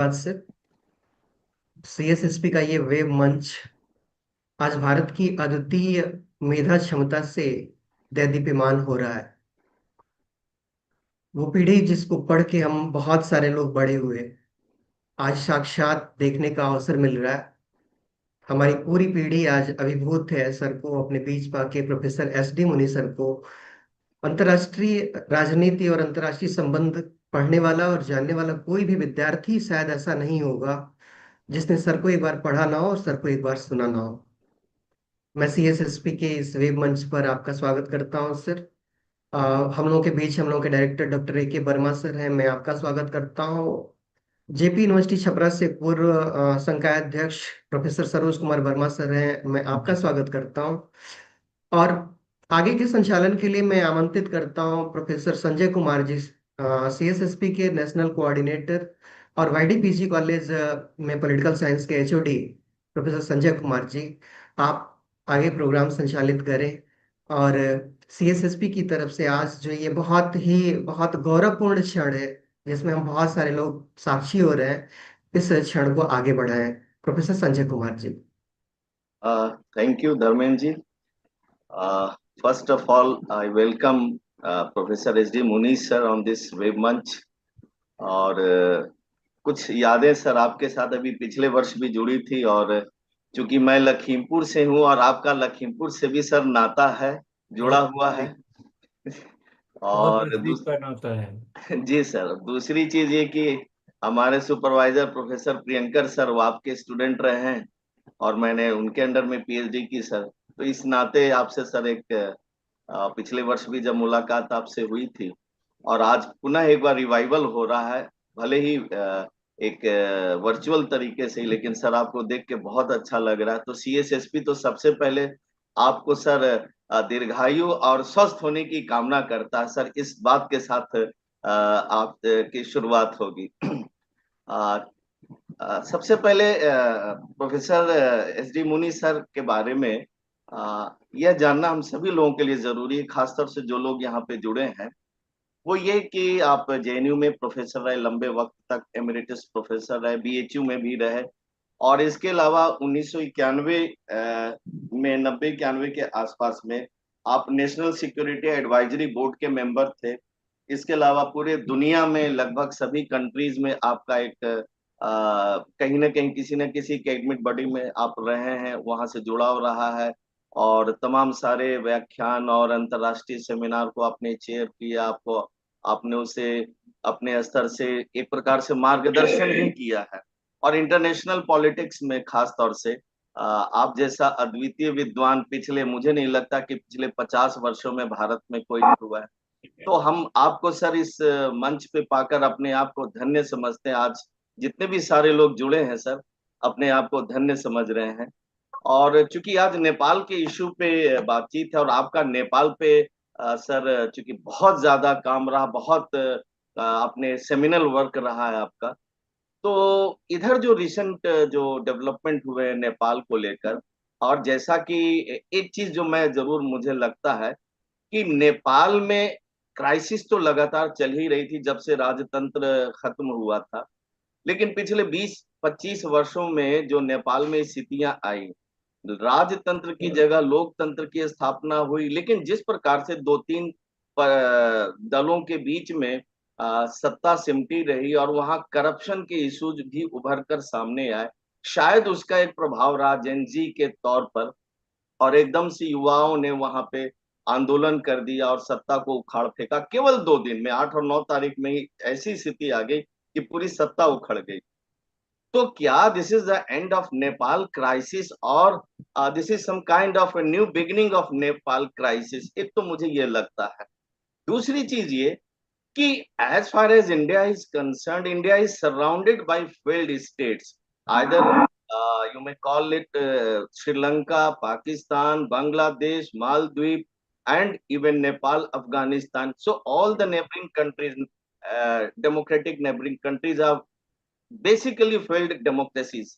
बाद से सीएसएसपी का ये वेब मंच आज भारत की अद्वितीय मेधा क्षमता से दैदीप्यमान हो रहा है। वो पीढ़ी जिसको पढ़ के हम बहुत सारे लोग बड़े हुए, आज साक्षात देखने का अवसर मिल रहा है। हमारी पूरी पीढ़ी आज अभिभूत है सर को अपने बीच पाके, प्रोफेसर एस डी मुनि सर को। अंतर्राष्ट्रीय राजनीति और अंतर्राष्ट्रीय संबंध पढ़ने वाला और जानने वाला कोई भी विद्यार्थी शायद ऐसा नहीं होगा जिसने सर को एक बार पढ़ा ना हो और सर को एक बार सुना ना हो। मैं सीएसएसपी के इस वेब मंच पर आपका स्वागत करता हूं सर। अ, हम लोगों के बीच हम लोगों के director doctor A K Verma sir हैं, मैं आपका स्वागत करता हूं। जेपी यूनिवर्सिटी छपरा से पूर्व संकाय अध्यक्ष प्रोफेसर सरोज कुमार वर्मा सर हैं, मैं आपका स्वागत करता हूं। और आगे के संचालन के लिए मैं आमंत्रित करता हूं प्रोफेसर संजय कुमार जी, सीएसएसपी के नेशनल कोऑर्डिनेटर और वाईडी कॉलेज में पॉलिटिकल साइंस के एचओडी प्रोफेसर संजय कुमार जी। आप आगे प्रोग्राम संचालित करें। और सीएसएसपी की तरफ से आज जो ये बहुत गौरवपूर्ण क्षण है जिसमें हम बहुत सारे लोग साक्षी हो रहे हैं, इस क्षण को आगे बढ़ाएं। Professor Sanjay Kumar ji. Thank you, Dharmen ji. First of all, I welcome Professor S.D. Munish sir on this web मंच। और कुछ यादें सर आपके साथ अभी पिछले वर्ष भी जुड़ी थी। और चूंकि मैं लखीमपुर से हूँ और आपका लखीमपुर से भी सर नाता है, जुड़ा बहुत हुआ है। बहुत और नजदीक का नाता है। जी सर, दूसरी चीज ये कि हमारे सुपरवाइजर प्रोफेसर प्रियंकर सर वो आपके स्टूडेंट रहे हैं और मैंने उनके अंडर में पीएचडी की सर। तो इस नाते आपसे सर एक पिछले वर्ष भी जब मुलाकात आपसे हुई थी और आज पुनः एक बार रिवाइवल हो रहा है, भले ही एक वर्चुअल तरीके से ही, लेकिन सर आपको देख के बहुत अच्छा लग रहा है। तो सीएसएसपी तो सबसे पहले आपको सर दीर्घायु और स्वस्थ होने की कामना करता है सर। इस बात के साथ आप की शुरुआत होगी। अ, सबसे पहले प्रोफेसर एस डी मुनि सर के बारे में यह जानना हम सभी लोगों के लिए जरूरी है, खासतौर से जो लोग यहाँ पे जुड़े हैं। वो ये कि आप जेएनयू में प्रोफेसर रहे, लंबे वक्त तक एमिरेटस प्रोफेसर रहे, बीएचयू में भी रहे और इसके अलावा 1991 में 90-91 के आसपास में आप नेशनल सिक्योरिटी एडवाइजरी बोर्ड के मेंबर थे। इसके अलावा पूरे दुनिया में लगभग सभी कंट्रीज में आपका एक कहीं ना कहीं किसी न किसी एकेडमिक बॉडी में आप रहे हैं, वहां से जुड़ाव रहा है और तमाम सारे व्याख्यान और अंतर्राष्ट्रीय सेमिनार को आपने चेयर किया। आपको आपने उसे अपने स्तर से एक प्रकार से मार्गदर्शन भी किया है। और इंटरनेशनल पॉलिटिक्स में खास तौर से आप जैसा अद्वितीय विद्वान पिछले, मुझे नहीं लगता कि पिछले 50 वर्षों में भारत में कोई नहीं हुआ है। तो हम आपको सर इस मंच पे पाकर अपने आप को धन्य समझते हैं। आज जितने भी सारे लोग जुड़े हैं सर, अपने आप को धन्य समझ रहे हैं। और चूंकि आज नेपाल के इशू पे बातचीत है और आपका नेपाल पे सर चूंकि बहुत ज्यादा काम रहा, बहुत आपने सेमिनल वर्क रहा है आपका। तो इधर जो रिसेंट जो डेवलपमेंट हुए हैं नेपाल को लेकर, और जैसा कि एक चीज जो मैं जरूर मुझे लगता है कि नेपाल में क्राइसिस तो लगातार चल ही रही थी जब से राजतंत्र खत्म हुआ था, लेकिन पिछले 20-25 वर्षों में जो नेपाल में स्थितियां आई, राजतंत्र की जगह लोकतंत्र की स्थापना हुई, लेकिन जिस प्रकार से दो तीन दलों के बीच में सत्ता सिमटी रही और वहां करप्शन के इश्यूज भी उभर कर सामने आए, शायद उसका एक प्रभाव रहा जेनजी के तौर पर। और एकदम से युवाओं ने वहां पे आंदोलन कर दिया और सत्ता को उखाड़ फेंका। केवल 2 दिन में 8 और 9 तारीख में ही ऐसी स्थिति आ गई कि पूरी सत्ता उखड़ गई। तो क्या this is the end of Nepal crisis और this is some kind of new beginning of Nepal crisis? एक तो मुझे ये लगता है। दूसरी चीज ये कि as far as India is concerned, India is surrounded by failed states, either you may call it Sri Lanka, Pakistan, Bangladesh, Maldives, and even Nepal, Afghanistan. So all the neighboring countries, democratic neighboring countries, are basically failed democracies.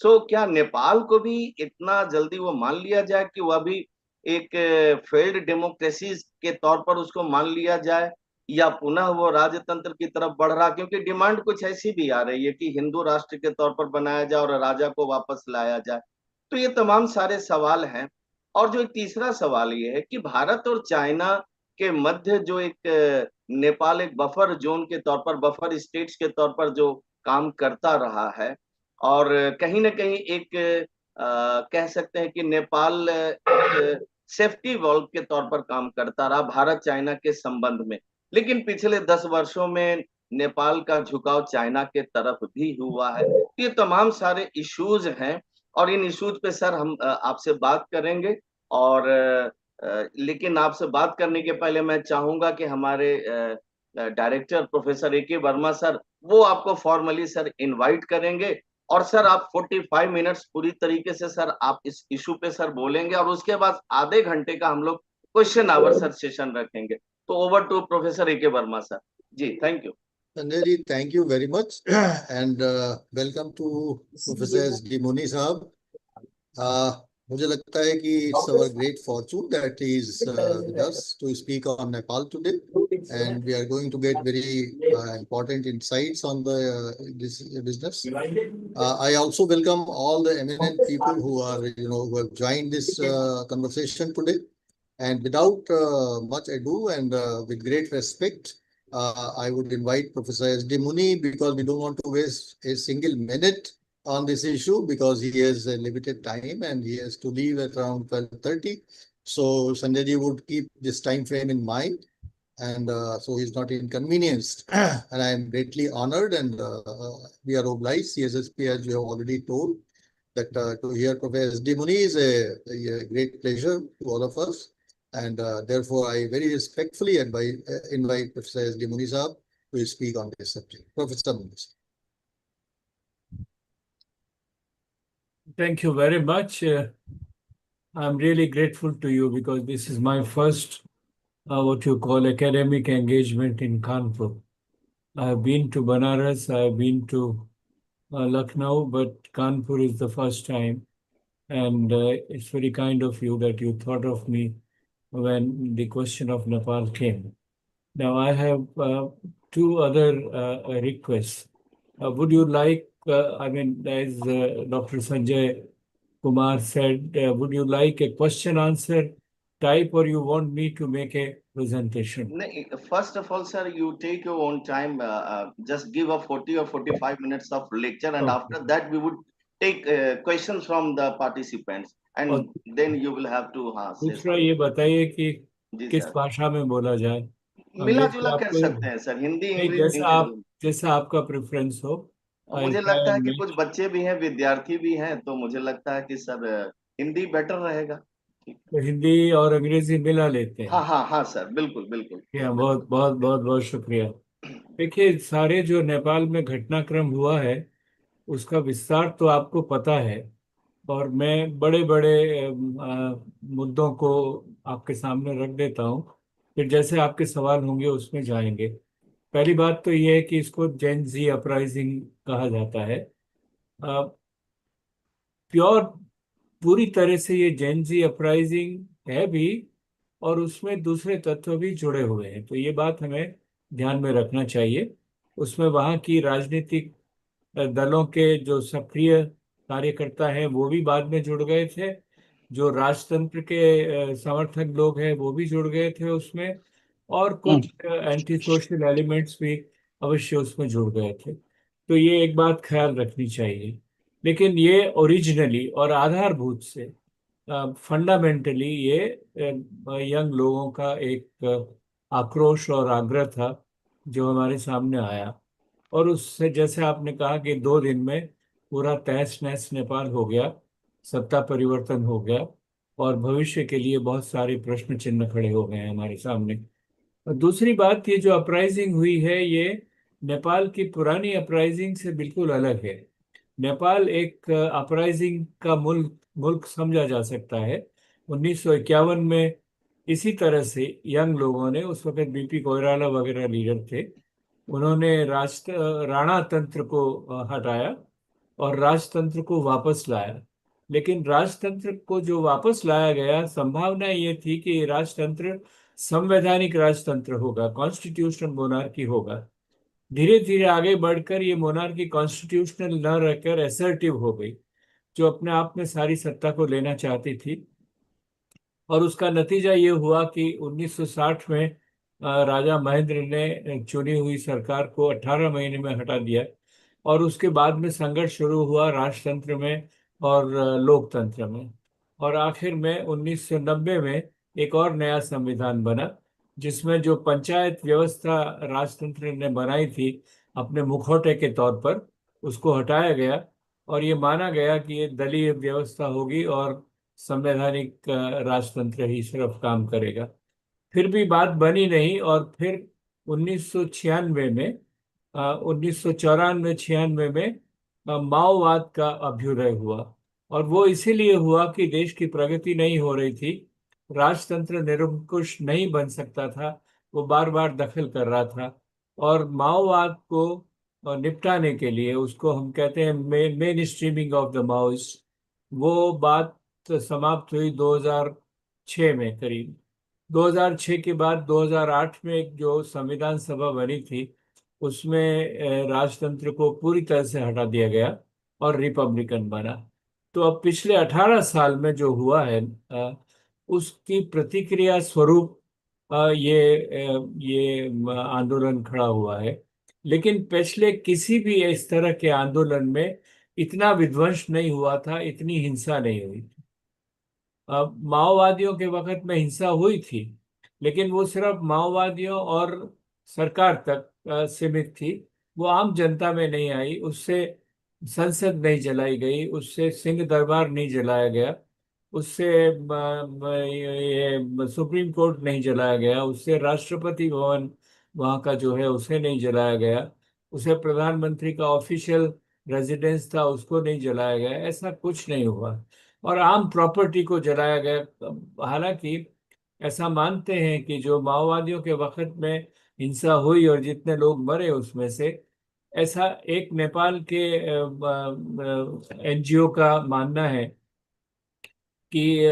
So क्या नेपाल को भी इतना जल्दी वो मान लिया जाए कि वह भी एक फेल्ड डेमोक्रेसीज के तौर पर उसको मान लिया जाए, या पुनः वो राजतंत्र की तरफ बढ़ रहा, क्योंकि डिमांड कुछ ऐसी भी आ रही है कि हिंदू राष्ट्र के तौर पर बनाया जाए और राजा को वापस लाया जाए। तो ये तमाम सारे सवाल हैं। और जो एक तीसरा सवाल ये है कि भारत और चाइना के मध्य जो एक नेपाल एक बफर जोन के तौर पर, बफर स्टेट्स के तौर पर जो काम करता रहा है, और कहीं ना कहीं एक कह सकते हैं कि नेपाल एक सेफ्टी वॉल्व के तौर पर काम करता रहा भारत चाइना के संबंध में। लेकिन पिछले 10 वर्षों में नेपाल का झुकाव चाइना के तरफ भी हुआ है। ये तमाम सारे इश्यूज हैं, और इन इश्यूज पे सर हम आपसे बात करेंगे। और लेकिन आपसे बात करने के पहले मैं चाहूंगा कि हमारे director professor A K Verma sir, वो आपको फॉर्मली सर इनवाइट करेंगे। और सर आप 45 मिनट्स पूरी तरीके से सर आप इस इशू पे सर बोलेंगे, और उसके बाद आधे घंटे का हम लोग क्वेश्चन आवर सर सेशन रखेंगे। तो over to professor A K Verma sir. जी thank you. Sanjay ji, thank you very much and welcome to Professor S.D. Muni साहब। मुझे लगता है कि it's our great fortune that he is with us to speak on Nepal today, and we are going to get very important insights on the this business. I also welcome all the eminent people who are who have joined this conversation today. And without much ado and with great respect, I would invite Professor S.D. Muni, because we don't want to waste a single minute on this issue, because he has a limited time and he has to leave at around 12:30. So Sanjay ji would keep this time frame in mind, and so he's not inconvenienced. And I am greatly honored, and we are obliged, CSSP, as you have already told, that to hear Professor S.D. Muni is a great pleasure to all of us. And therefore, I very respectfully invite Professor S.D. Muni Sahab to speak on this subject. Professor Muni. Thank you very much. I'm really grateful to you, because this is my first, what you call, academic engagement in Kanpur. I've been to Banaras, I've been to Lucknow, but Kanpur is the first time. And it's very kind of you that you thought of me when the question of Nepal came. Now, I have two other requests. Would you like, as Dr. Sanjay Kumar said, would you like a question answer type, or you want me to make a presentation? First of all, sir, you take your own time. Just give a 40 or 45 minutes of lecture, and Okay. after that, we would take questions from the participants, and और then you will have to say दूसरा something. ये बताइए कि जी किस sir, भाषा में बोला जाए। मिला वैसे जुला कर आपको सकते हैं सर, हिंदी नहीं, इंग्लिश इंग्लिश। जैसा आपका प्रेफरेंस हो। और I'll मुझे try लगता है and कि कुछ match। बच्चे भी हैं, विद्यार्थी भी हैं, तो मुझे लगता है कि सर हिंदी बेटर रहेगा। तो हिंदी और अंग्रेजी मिला लेते हाँ हैं। हाँ हाँ सर, बिल्कुल बिल्कुल। बहुत बहुत बहुत बहुत शुक्रिया। देखिए, सारे जो नेपाल में घटनाक्रम हुआ है, उसका विस्तार तो आपको पता है, और मैं बड़े बड़े मुद्दों को आपके सामने रख देता हूँ, फिर जैसे आपके सवाल होंगे उसमें जाएंगे। पहली बात तो ये है कि इसको जेन जी अपराइजिंग कहा जाता है। प्योर पूरी तरह से ये जेन जी अपराइजिंग है भी, और उसमें दूसरे तत्व भी जुड़े हुए हैं, तो ये बात हमें ध्यान में रखना चाहिए। उसमें वहाँ की राजनीतिक दलों के जो सक्रिय कार्यकर्ता हैं वो भी बाद में जुड़ गए थे, जो राजतंत्र के समर्थक लोग हैं वो भी जुड़ गए थे उसमें, और कुछ एंटी सोशल एलिमेंट्स भी अवश्य उसमें जुड़ गए थे। तो ये एक बात ख्याल रखनी चाहिए। लेकिन ये ओरिजिनली और आधारभूत से, फंडामेंटली, ये यंग लोगों का एक आक्रोश और आग्रह था जो हमारे सामने आया। और उससे, जैसे आपने कहा कि 2 दिन में पूरा तहस नहस नेपाल हो गया, सत्ता परिवर्तन हो गया, और भविष्य के लिए बहुत सारे प्रश्न चिन्ह खड़े हो गए हैं हमारे सामने। और दूसरी बात, ये जो अपराइजिंग हुई है, ये नेपाल की पुरानी अपराइजिंग से बिल्कुल अलग है। नेपाल एक अपराइजिंग का मुल्क समझा जा सकता है। 1951 में इसी तरह से यंग लोगों ने, उस वक्त बीपी कोइराला वगैरह लीडर थे, उन्होंने राणा तंत्र को हटाया और राजतंत्र को वापस लाया। लेकिन राजतंत्र को जो वापस लाया गया, संभावना ये थी कि राजतंत्र संवैधानिक राजतंत्र होगा, कॉन्स्टिट्यूशनल मोनार्की होगा। धीरे धीरे आगे बढ़कर ये मोनार्की कॉन्स्टिट्यूशनल न रहकर एसर्टिव हो गई, जो अपने आप में सारी सत्ता को लेना चाहती थी। और उसका नतीजा ये हुआ कि 1960 में राजा महेंद्र ने चुनी हुई सरकार को 18 महीने में हटा दिया। और उसके बाद में संघर्ष शुरू हुआ राजतंत्र में और लोकतंत्र में। और आखिर में 1990 में एक और नया संविधान बना, जिसमें जो पंचायत व्यवस्था राजतंत्र ने बनाई थी अपने मुखौटे के तौर पर, उसको हटाया गया। और ये माना गया कि ये दलीय व्यवस्था होगी और संवैधानिक राजतंत्र ही सिर्फ काम करेगा। फिर भी बात बनी नहीं, और फिर 1996 में 1994 96 में माओवाद का अभ्युदय हुआ। और वो इसीलिए हुआ कि देश की प्रगति नहीं हो रही थी, राजतंत्र निरंकुश नहीं बन सकता था, वो बार बार दखल कर रहा था। और माओवाद को निपटाने के लिए, उसको हम कहते हैं main streaming of the Maoist, वो बात समाप्त हुई 2006 में करीब। 2006 के बाद 2008 में एक जो संविधान सभा बनी थी, उसमें राजतंत्र को पूरी तरह से हटा दिया गया और रिपब्लिकन बना। तो अब पिछले 18 साल में जो हुआ है, उसकी प्रतिक्रिया स्वरूप ये आंदोलन खड़ा हुआ है। लेकिन पिछले किसी भी इस तरह के आंदोलन में इतना विध्वंस नहीं हुआ था, इतनी हिंसा नहीं हुई। माओवादियों के वक्त में हिंसा हुई थी, लेकिन वो सिर्फ माओवादियों और सरकार तक सीमित थी। वो आम जनता में नहीं आई, उससे संसद नहीं जलाई गई, उससे सिंह दरबार नहीं जलाया गया, उससे ये सुप्रीम कोर्ट नहीं जलाया गया, उससे राष्ट्रपति भवन वहाँ का जो है उसे नहीं जलाया गया, उसे प्रधानमंत्री का ऑफिशियल रेजिडेंस था उसको नहीं जलाया गया, ऐसा कुछ नहीं हुआ। और आम प्रॉपर्टी को जलाया गया। हालांकि ऐसा मानते हैं कि जो माओवादियों के वक्त में हिंसा हुई और जितने लोग मरे उसमें से, ऐसा एक नेपाल के एनजीओ का मानना है कि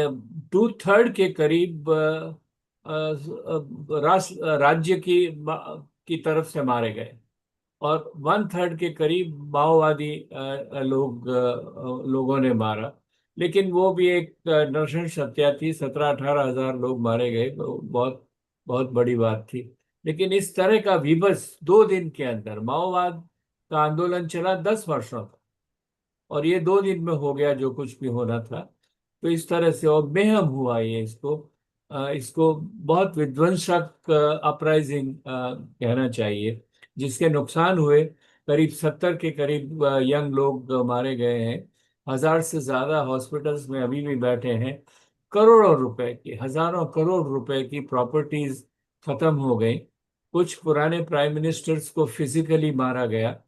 2/3 के करीब राज्य की तरफ से मारे गए, और 1/3 के करीब माओवादी लोगों ने मारा। लेकिन वो भी एक नृशंस हत्या थी, 17-18 हजार लोग मारे गए, तो बहुत बहुत बड़ी बात थी। लेकिन इस तरह का विबस 2 दिन के अंदर, माओवाद का आंदोलन चला 10 वर्षों तक, और ये 2 दिन में हो गया जो कुछ भी होना था। तो इस तरह से और बेहम हुआ ये, इसको बहुत विध्वंसक अपराइजिंग कहना चाहिए, जिसके नुकसान हुए। करीब 70 के करीब यंग लोग मारे गए हैं, 1000 से ज्यादा हॉस्पिटल्स में अभी भी बैठे हैं, करोड़ों रुपए की, हजारों करोड़ रुपए की प्रॉपर्टीज खत्म हो गई। कुछ पुराने प्राइम मिनिस्टर्स को फिजिकली मारा गया,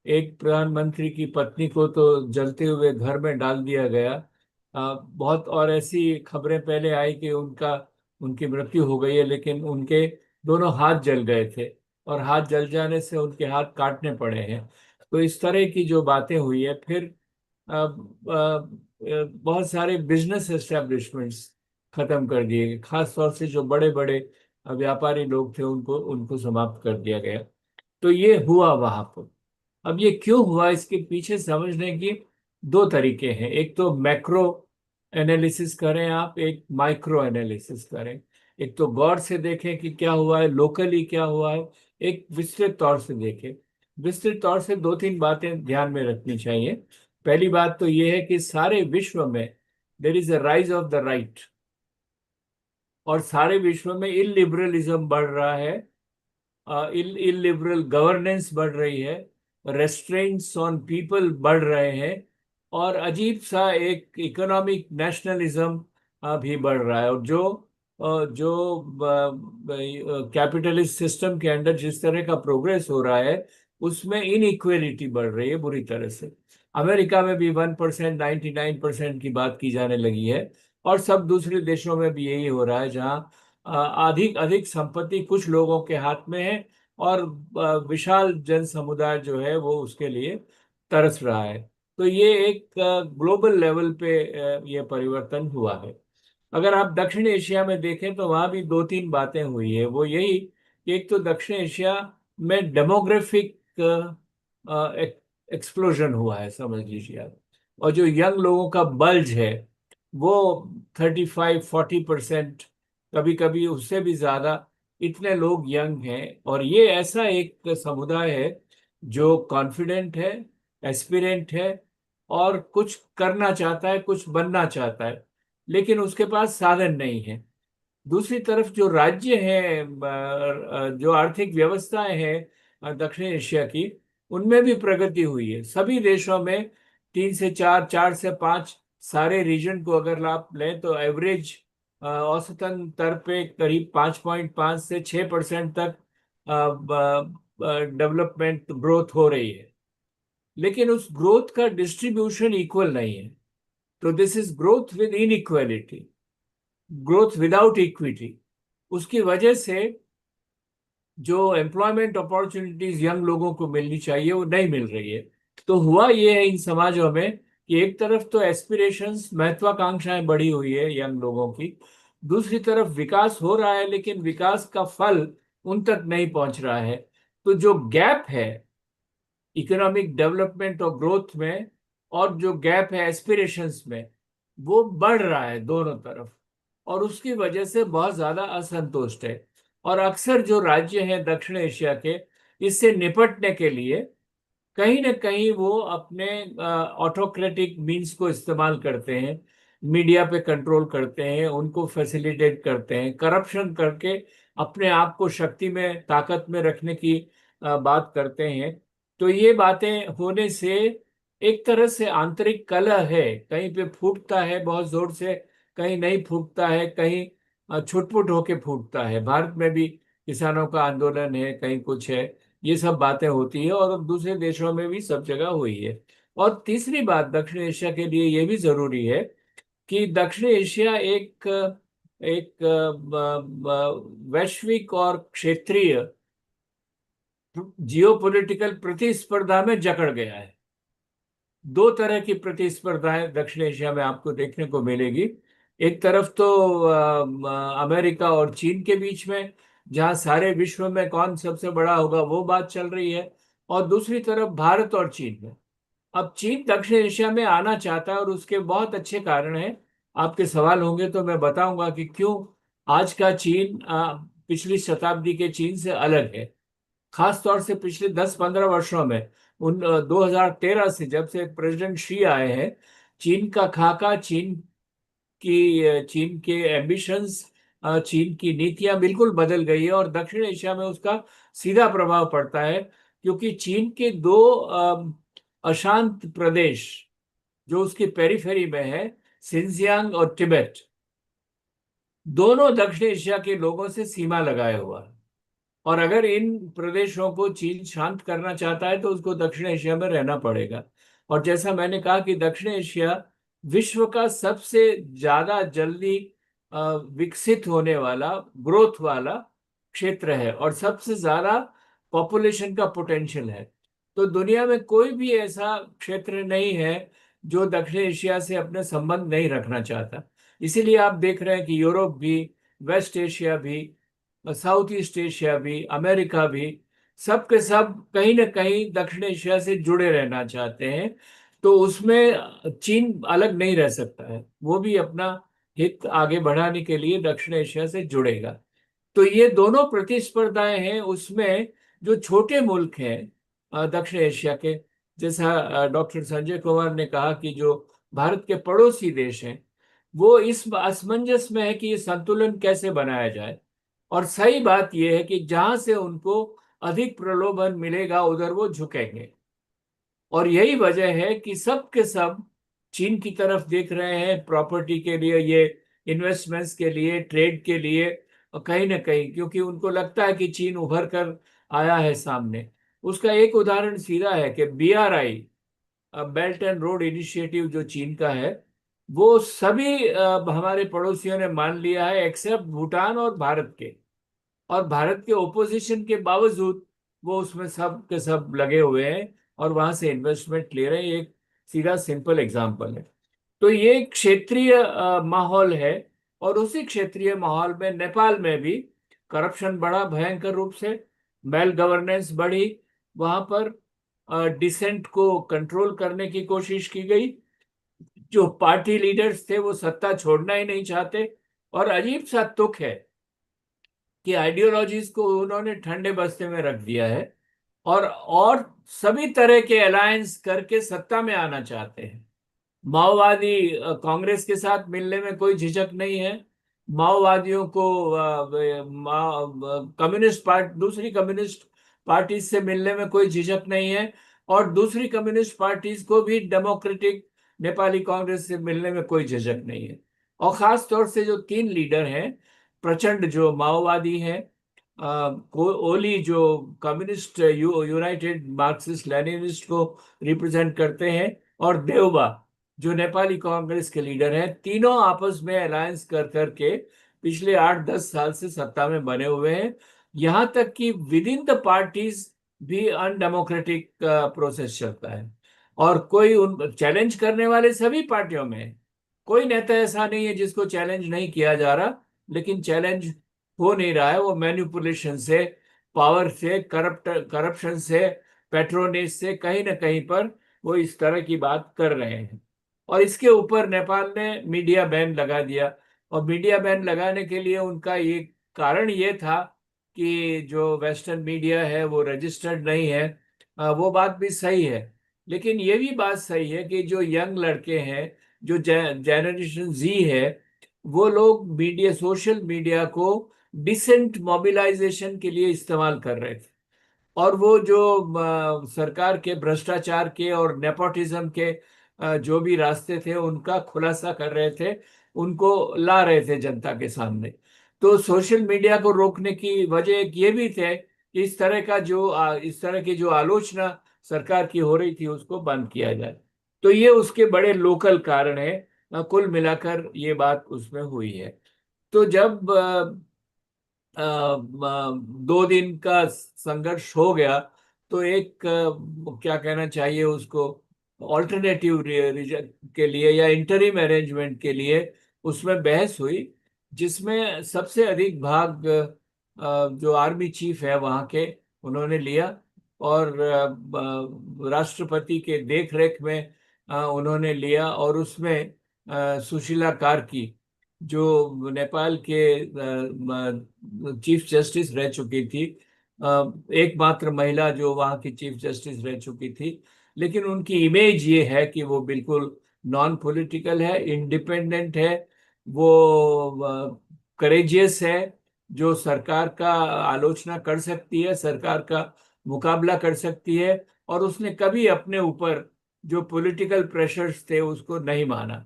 एक प्रधानमंत्री की पत्नी को तो जलते हुए घर में डाल दिया गया। बहुत और ऐसी खबरें पहले आई कि उनकी मृत्यु हो गई है, लेकिन उनके दोनों हाथ जल गए थे, और हाथ जल जाने से उनके हाथ काटने पड़े हैं। तो इस तरह की जो बातें हुई है। फिर बहुत सारे बिजनेस एस्टेब्लिशमेंट्स खत्म कर दिए गए, खास तौर से जो बड़े बड़े व्यापारी लोग थे उनको उनको समाप्त कर दिया गया। तो ये हुआ वहां पर। अब ये क्यों हुआ, इसके पीछे समझने की 2 तरीके हैं। एक तो मैक्रो एनालिसिस करें आप, एक माइक्रो एनालिसिस करें। एक तो गौर से देखें कि क्या हुआ है, लोकली क्या हुआ है, एक विस्तृत तौर से देखें। विस्तृत तौर से 2-3 बातें ध्यान में रखनी चाहिए। पहली बात तो ये है कि सारे विश्व में there is a rise of the right, और सारे विश्व में इलिबरलिज्म बढ़ रहा है, इलिबरल गवर्नेंस बढ़ रही है, रेस्ट्रेंट्स ऑन पीपल बढ़ रहे हैं, और अजीब सा एक इकोनॉमिक नेशनलिज्म भी बढ़ रहा है। और जो कैपिटलिस्ट सिस्टम के अंदर जिस तरह का प्रोग्रेस हो रहा है, उसमें इनइक्वेलिटी बढ़ रही है बुरी तरह से। अमेरिका में भी 1%, 99% की बात की जाने लगी है, और सब दूसरे देशों में भी यही हो रहा है, जहाँ अधिक अधिक संपत्ति कुछ लोगों के हाथ में है, और विशाल जन समुदाय जो है वो उसके लिए तरस रहा है। तो ये एक ग्लोबल लेवल पे ये परिवर्तन हुआ है। अगर आप दक्षिण एशिया में देखें तो वहाँ भी दो तीन बातें हुई है। वो यही कि एक तो दक्षिण एशिया में डेमोग्राफिक एक्सप्लोजन हुआ है, समझ लीजिए आप। और जो यंग लोगों का बल्ज है वो 35-40%, कभी कभी उससे भी ज्यादा, इतने लोग यंग हैं। और ये ऐसा एक समुदाय है जो कॉन्फिडेंट है, एस्पिरेंट है, और कुछ करना चाहता है, कुछ बनना चाहता है, लेकिन उसके पास साधन नहीं है। दूसरी तरफ जो राज्य हैं, जो आर्थिक व्यवस्थाएं हैं दक्षिण एशिया की, उनमें भी प्रगति हुई है। सभी देशों में 3 से 4, 4 से 5, सारे रीजन को अगर आप लें तो एवरेज औसतन दर पे करीब 5.5 से 6% तक डेवलपमेंट ग्रोथ हो रही है। लेकिन उस ग्रोथ का डिस्ट्रीब्यूशन इक्वल नहीं है। तो this is growth with inequality, growth without equity. उसकी वजह से जो एम्प्लॉयमेंट अपॉर्चुनिटीज यंग लोगों को मिलनी चाहिए वो नहीं मिल रही है। तो हुआ ये है इन समाजों में कि एक तरफ तो एस्पिरेशंस, महत्वाकांक्षाएं बढ़ी हुई है यंग लोगों की, दूसरी तरफ विकास हो रहा है लेकिन विकास का फल उन तक नहीं पहुंच रहा है। तो जो गैप है इकोनॉमिक डेवलपमेंट और ग्रोथ में, और जो गैप है एस्पिरेशंस में, वो बढ़ रहा है दोनों तरफ। और उसकी वजह से बहुत ज्यादा असंतुष्ट है। और अक्सर जो राज्य हैं दक्षिण एशिया के, इससे निपटने के लिए कहीं ना कहीं वो अपने ऑटोक्रेटिक मींस को इस्तेमाल करते हैं, मीडिया पे कंट्रोल करते हैं, उनको फैसिलिटेट करते हैं, करप्शन करके अपने आप को शक्ति में, ताकत में रखने की बात करते हैं। तो ये बातें होने से एक तरह से आंतरिक कलह है, कहीं पे फूटता है बहुत जोर से, कहीं नहीं फूटता है, कहीं छुटपुट होके फूटता है। भारत में भी किसानों का आंदोलन है, कहीं कुछ है, ये सब बातें होती है, और दूसरे देशों में भी सब जगह हुई है। और तीसरी बात दक्षिण एशिया के लिए ये भी जरूरी है कि दक्षिण एशिया एक एक वैश्विक और क्षेत्रीय जियोपॉलिटिकल प्रतिस्पर्धा में जकड़ गया है। दो तरह की प्रतिस्पर्धाएं दक्षिण एशिया में आपको देखने को मिलेगी। एक तरफ तो अमेरिका और चीन के बीच में, जहां सारे विश्व में कौन सबसे बड़ा होगा वो बात चल रही है, और दूसरी तरफ भारत और चीन में। अब चीन दक्षिण एशिया में आना चाहता है और उसके बहुत अच्छे कारण हैं। आपके सवाल होंगे तो मैं बताऊंगा कि क्यों आज का चीन पिछली शताब्दी के चीन से अलग है। खास तौर से पिछले 10-15 वर्षों में, उन 2013 से जब से प्रेसिडेंट शी आए हैं, चीन का खाका, चीन के एम्बिशंस, चीन की नीतियां बिल्कुल बदल गई है। और दक्षिण एशिया में उसका सीधा प्रभाव पड़ता है, क्योंकि चीन के दो अशांत प्रदेश जो उसकी पेरिफेरी में है, सिंजियांग और तिब्बत, दोनों दक्षिण एशिया के लोगों से सीमा लगाए हुआ है। और अगर इन प्रदेशों को चीन शांत करना चाहता है तो उसको दक्षिण एशिया में रहना पड़ेगा। और जैसा मैंने कहा कि दक्षिण एशिया विश्व का सबसे ज्यादा जल्दी विकसित होने वाला, ग्रोथ वाला क्षेत्र है, और सबसे ज्यादा पॉपुलेशन का पोटेंशियल है। तो दुनिया में कोई भी ऐसा क्षेत्र नहीं है जो दक्षिण एशिया से अपने संबंध नहीं रखना चाहता। इसीलिए आप देख रहे हैं कि यूरोप भी, वेस्ट एशिया भी, साउथ ईस्ट एशिया भी, अमेरिका भी, सब के सब कहीं ना कहीं दक्षिण एशिया से जुड़े रहना चाहते हैं। तो उसमें चीन अलग नहीं रह सकता है, वो भी अपना हित आगे बढ़ाने के लिए दक्षिण एशिया से जुड़ेगा। तो ये दोनों प्रतिस्पर्धाएं हैं। उसमें जो छोटे मुल्क हैं दक्षिण एशिया के, जैसा डॉक्टर संजय कुमार ने कहा कि जो भारत के पड़ोसी देश हैं, वो इस असमंजस में है कि ये संतुलन कैसे बनाया जाए। और सही बात यह है कि जहां से उनको अधिक प्रलोभन मिलेगा उधर वो झुकेंगे। और यही वजह है कि सब के सब चीन की तरफ देख रहे हैं, प्रॉपर्टी के लिए, ये इन्वेस्टमेंट्स के लिए, ट्रेड के लिए, और कहीं ना कहीं क्योंकि उनको लगता है कि चीन उभर कर आया है सामने। उसका एक उदाहरण सीधा है कि BRI, belt and road initiative जो चीन का है, वो सभी हमारे पड़ोसियों ने मान लिया है एक्सेप्ट भूटान और भारत के। और भारत के ओपोजिशन के बावजूद वो उसमें सब के सब लगे हुए हैं और वहां से इन्वेस्टमेंट ले रहे हैं। एक सीधा सिंपल एग्जांपल है। तो ये एक क्षेत्रीय माहौल है और उसी क्षेत्रीय माहौल में नेपाल में भी करप्शन बढ़ा भयंकर रूप से, मेल गवर्नेंस बढ़ी, वहां पर डिसेंट को कंट्रोल करने की कोशिश की गई। जो पार्टी लीडर्स थे वो सत्ता छोड़ना ही नहीं चाहते, और अजीब सा तुक है कि आइडियोलॉजीज को उन्होंने ठंडे बस्ते में रख दिया है, और सभी तरह के अलायंस करके सत्ता में आना चाहते हैं। माओवादी कांग्रेस के साथ मिलने में कोई झिझक नहीं है। माओवादियों को कम्युनिस्ट पार्टी, दूसरी कम्युनिस्ट पार्टी से मिलने में कोई झिझक नहीं है, और दूसरी कम्युनिस्ट पार्टीज को भी डेमोक्रेटिक नेपाली कांग्रेस से मिलने में कोई झिझक नहीं है। और खास तौर से जो तीन लीडर हैं, प्रचंड जो माओवादी हैं, ओली जो कम्युनिस्ट यूनाइटेड मार्क्सिस्ट लेनिनिस्ट को रिप्रेजेंट करते हैं, और देवबा जो नेपाली कांग्रेस के लीडर हैं, तीनों आपस में अलायंस कर करके पिछले 8-10 साल से सत्ता में बने हुए हैं। यहां तक कि विद इन द पार्टीज भी अनडेमोक्रेटिक प्रोसेस चलता है, और कोई उन चैलेंज करने वाले सभी पार्टियों में है। कोई नेता ऐसा नहीं है जिसको चैलेंज नहीं किया जा रहा, लेकिन चैलेंज हो नहीं रहा है। वो मैनिपुलेशन से, पावर से, करप्शन से, पेट्रोनेज से कहीं ना कहीं पर वो इस तरह की बात कर रहे हैं। और इसके ऊपर नेपाल ने मीडिया बैन लगा दिया, और मीडिया बैन लगाने के लिए उनका ये कारण ये था कि जो वेस्टर्न मीडिया है वो रजिस्टर्ड नहीं है। वो बात भी सही है, लेकिन ये भी बात सही है कि जो यंग लड़के हैं, जो जनरेशन जी है, वो लोग मीडिया, सोशल मीडिया को डिसेंट मोबिलाइजेशन के लिए इस्तेमाल कर रहे थे, और वो जो सरकार के भ्रष्टाचार के और नेपोटिज्म के जो भी रास्ते थे उनका खुलासा कर रहे थे, उनको ला रहे थे जनता के सामने। तो सोशल मीडिया को रोकने की वजह एक ये भी थे कि इस तरह की जो आलोचना सरकार की हो रही थी उसको बंद किया जाए। तो ये उसके बड़े लोकल कारण है। कुल मिलाकर ये बात उसमें हुई है। तो जब 2 दिन का संघर्ष हो गया, तो एक क्या कहना चाहिए उसको, ऑल्टरनेटिव के लिए या इंटरिम अरेंजमेंट के लिए उसमें बहस हुई, जिसमें सबसे अधिक भाग जो आर्मी चीफ है वहाँ के, उन्होंने लिया, और राष्ट्रपति के देख रेख में उन्होंने लिया। और उसमें सुशीला कार्की जो नेपाल के चीफ जस्टिस रह चुकी थी, एकमात्र महिला जो वहाँ की चीफ जस्टिस रह चुकी थी, लेकिन उनकी इमेज ये है कि वो बिल्कुल नॉन पॉलिटिकल है, इंडिपेंडेंट है, वो करेजियस है, जो सरकार का आलोचना कर सकती है, सरकार का मुकाबला कर सकती है, और उसने कभी अपने ऊपर जो पॉलिटिकल प्रेशर्स थे उसको नहीं माना।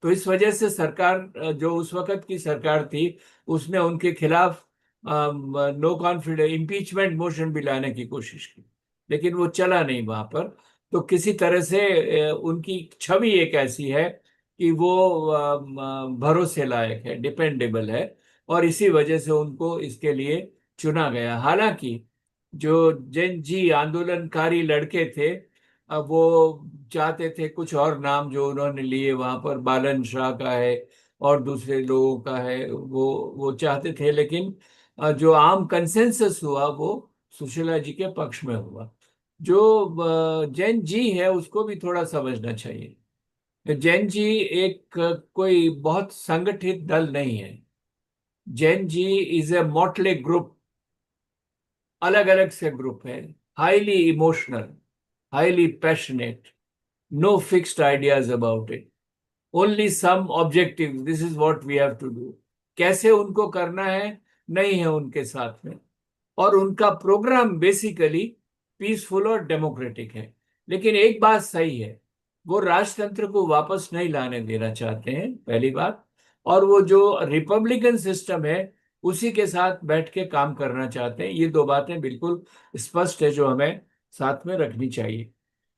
तो इस वजह से सरकार, जो उस वक्त की सरकार थी, उसने उनके खिलाफ नो कॉन्फिडेंस इम्पीचमेंट मोशन भी लाने की कोशिश की, लेकिन वो चला नहीं वहां पर। तो किसी तरह से उनकी छवि एक ऐसी है कि वो भरोसे लायक है, डिपेंडेबल है, और इसी वजह से उनको इसके लिए चुना गया। हालांकि जो जेन जी आंदोलनकारी लड़के थे, अब वो चाहते थे कुछ और नाम जो उन्होंने लिए, वहां पर बालन शाह का है और दूसरे लोगों का है, वो चाहते थे, लेकिन जो आम कंसेंसस हुआ वो सुशीला जी के पक्ष में हुआ। जो जैन जी है उसको भी थोड़ा समझना चाहिए। जैन जी एक कोई बहुत संगठित दल नहीं है। Jain ji is a मोटले group, अलग अलग से ग्रुप है, highly emotional, highly passionate, no fixed ideas about it, only some objectives, this is what we have to do। कैसे उनको करना है नहीं है उनके साथ में, और उनका प्रोग्राम बेसिकली पीसफुल और डेमोक्रेटिक है। लेकिन एक बात सही है, वो राजतंत्र को वापस नहीं लाने देना चाहते हैं, पहली बात, और वो जो रिपब्लिकन सिस्टम है उसी के साथ बैठ के काम करना चाहते हैं। ये दो बातें बिल्कुल स्पष्ट है जो हमें साथ में रखनी चाहिए।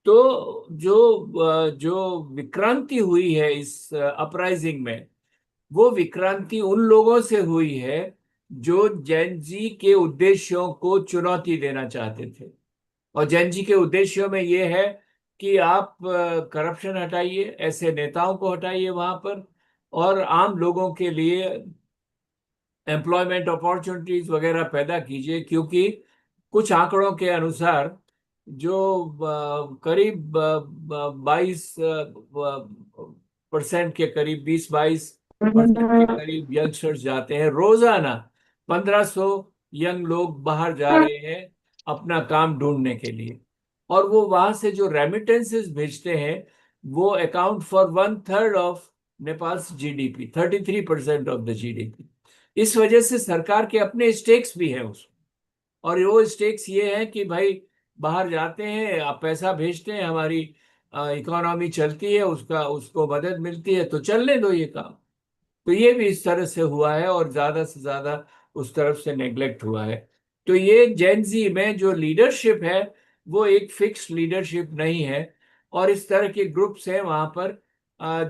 तो जो विक्रांति हुई है इस अपराइजिंग में, वो विक्रांति उन लोगों से हुई है जो जैन जी के उद्देश्यों को चुनौती देना चाहते थे। और जैन जी के उद्देश्यों में ये है कि आप करप्शन हटाइए, ऐसे नेताओं को हटाइए वहां पर, और आम लोगों के लिए एम्प्लॉयमेंट अपॉर्चुनिटीज वगैरह पैदा कीजिए, क्योंकि कुछ आंकड़ों के अनुसार जो करीब 22% के करीब 20-22% के करीब यंगस्टर्स जाते हैं रोजाना। 1500 यंग लोग बाहर जा रहे हैं अपना काम ढूंढने के लिए, और वो वहां से जो रेमिटेंसेस भेजते हैं वो account for 1/3 of Nepals GDP, 33% of the GDP. इस वजह से सरकार के अपने स्टेक्स भी हैं उसमें, और वो स्टेक्स ये है कि भाई बाहर जाते हैं, आप पैसा भेजते हैं, हमारी इकोनॉमी चलती है, उसका उसको मदद मिलती है, तो चलने दो ये काम। तो ये भी इस तरह से हुआ है, और ज्यादा से ज्यादा उस तरफ से नेग्लेक्ट हुआ है। तो ये जेनजी में जो लीडरशिप है वो एक फिक्स लीडरशिप नहीं है, और इस तरह के ग्रुप्स हैं वहां पर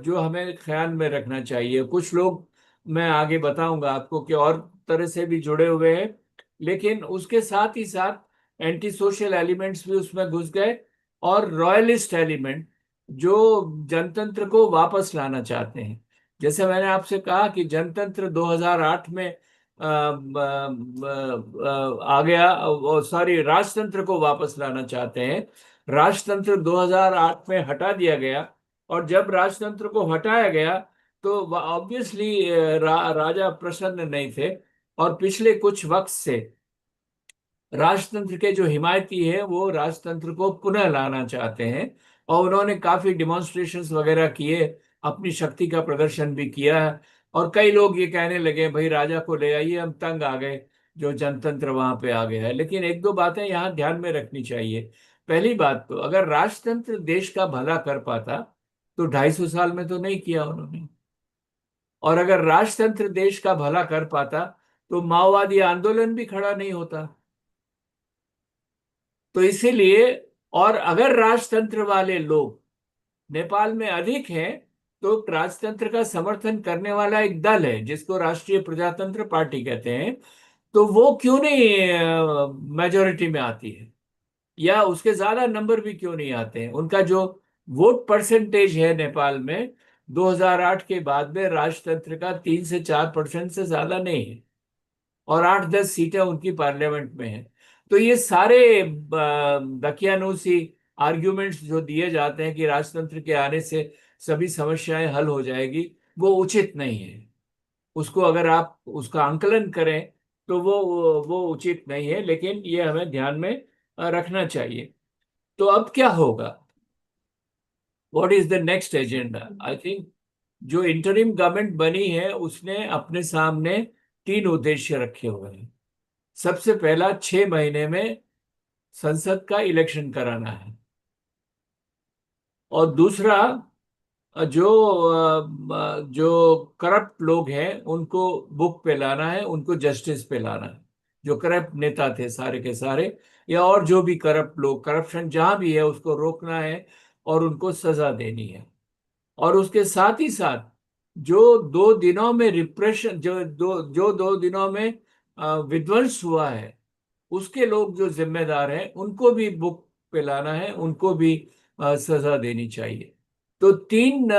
जो हमें ख्याल में रखना चाहिए। कुछ लोग मैं आगे बताऊंगा आपको कि और तरह से भी जुड़े हुए हैं, लेकिन उसके साथ ही साथ एंटी सोशल एलिमेंट्स भी उसमें घुस गए, और रॉयलिस्ट एलिमेंट जो जनतंत्र को वापस लाना चाहते हैं। जैसे मैंने आपसे कहा कि जनतंत्र 2008 में आ गया, सॉरी, राजतंत्र को वापस लाना चाहते हैं। राजतंत्र 2008 में हटा दिया गया, और जब राजतंत्र को हटाया गया तो ऑब्वियसली राजा प्रसन्न नहीं थे, और पिछले कुछ वक्त से राजतंत्र के जो हिमायती है वो राजतंत्र को पुनः लाना चाहते हैं, और उन्होंने काफी डिमॉन्स्ट्रेशंस वगैरह किए, अपनी शक्ति का प्रदर्शन भी किया है। और कई लोग ये कहने लगे भाई राजा को ले आइए, हम तंग आ गए जो जनतंत्र वहां पे आ गया है। लेकिन एक दो बातें यहाँ ध्यान में रखनी चाहिए। पहली बात, तो अगर राजतंत्र देश का भला कर पाता तो 250 साल में तो नहीं किया उन्होंने, और अगर राजतंत्र देश का भला कर पाता तो माओवादी आंदोलन भी खड़ा नहीं होता। तो इसीलिए, और अगर राजतंत्र वाले लोग नेपाल में अधिक हैं, तो राजतंत्र का समर्थन करने वाला एक दल है जिसको राष्ट्रीय प्रजातंत्र पार्टी कहते हैं, तो वो क्यों नहीं मेजोरिटी में आती है, या उसके ज्यादा नंबर भी क्यों नहीं आते हैं। उनका जो वोट परसेंटेज है नेपाल में 2008 के बाद में राजतंत्र का 3 से 4% से ज्यादा नहीं है, और 8-10 सीटें उनकी पार्लियामेंट में हैं। तो ये सारे दकियानूसी आर्ग्यूमेंट्स जो दिए जाते हैं कि राजतंत्र के आने से सभी समस्याएं हल हो जाएगी, वो उचित नहीं है। उसको अगर आप उसका आंकलन करें तो वो उचित नहीं है, लेकिन ये हमें ध्यान में रखना चाहिए। तो अब क्या होगा, what is the next agenda? I think जो इंटरिम गवर्नमेंट बनी है उसने अपने सामने 3 उद्देश्य रखे हुए हैं। सबसे पहला, 6 महीने में संसद का इलेक्शन कराना है, और दूसरा, जो करप्ट लोग हैं उनको बुक पे लाना है, उनको जस्टिस पे लाना है। जो करप्ट नेता थे सारे के सारे, या और जो भी करप्ट लोग, करप्शन जहां भी है उसको रोकना है और उनको सजा देनी है। और उसके साथ ही साथ जो 2 दिनों में रिप्रेशन, जो 2 दिनों में विध्वंस हुआ है, उसके लोग जो जिम्मेदार हैं उनको भी बुक पे लाना है, उनको भी सजा देनी चाहिए। तो 3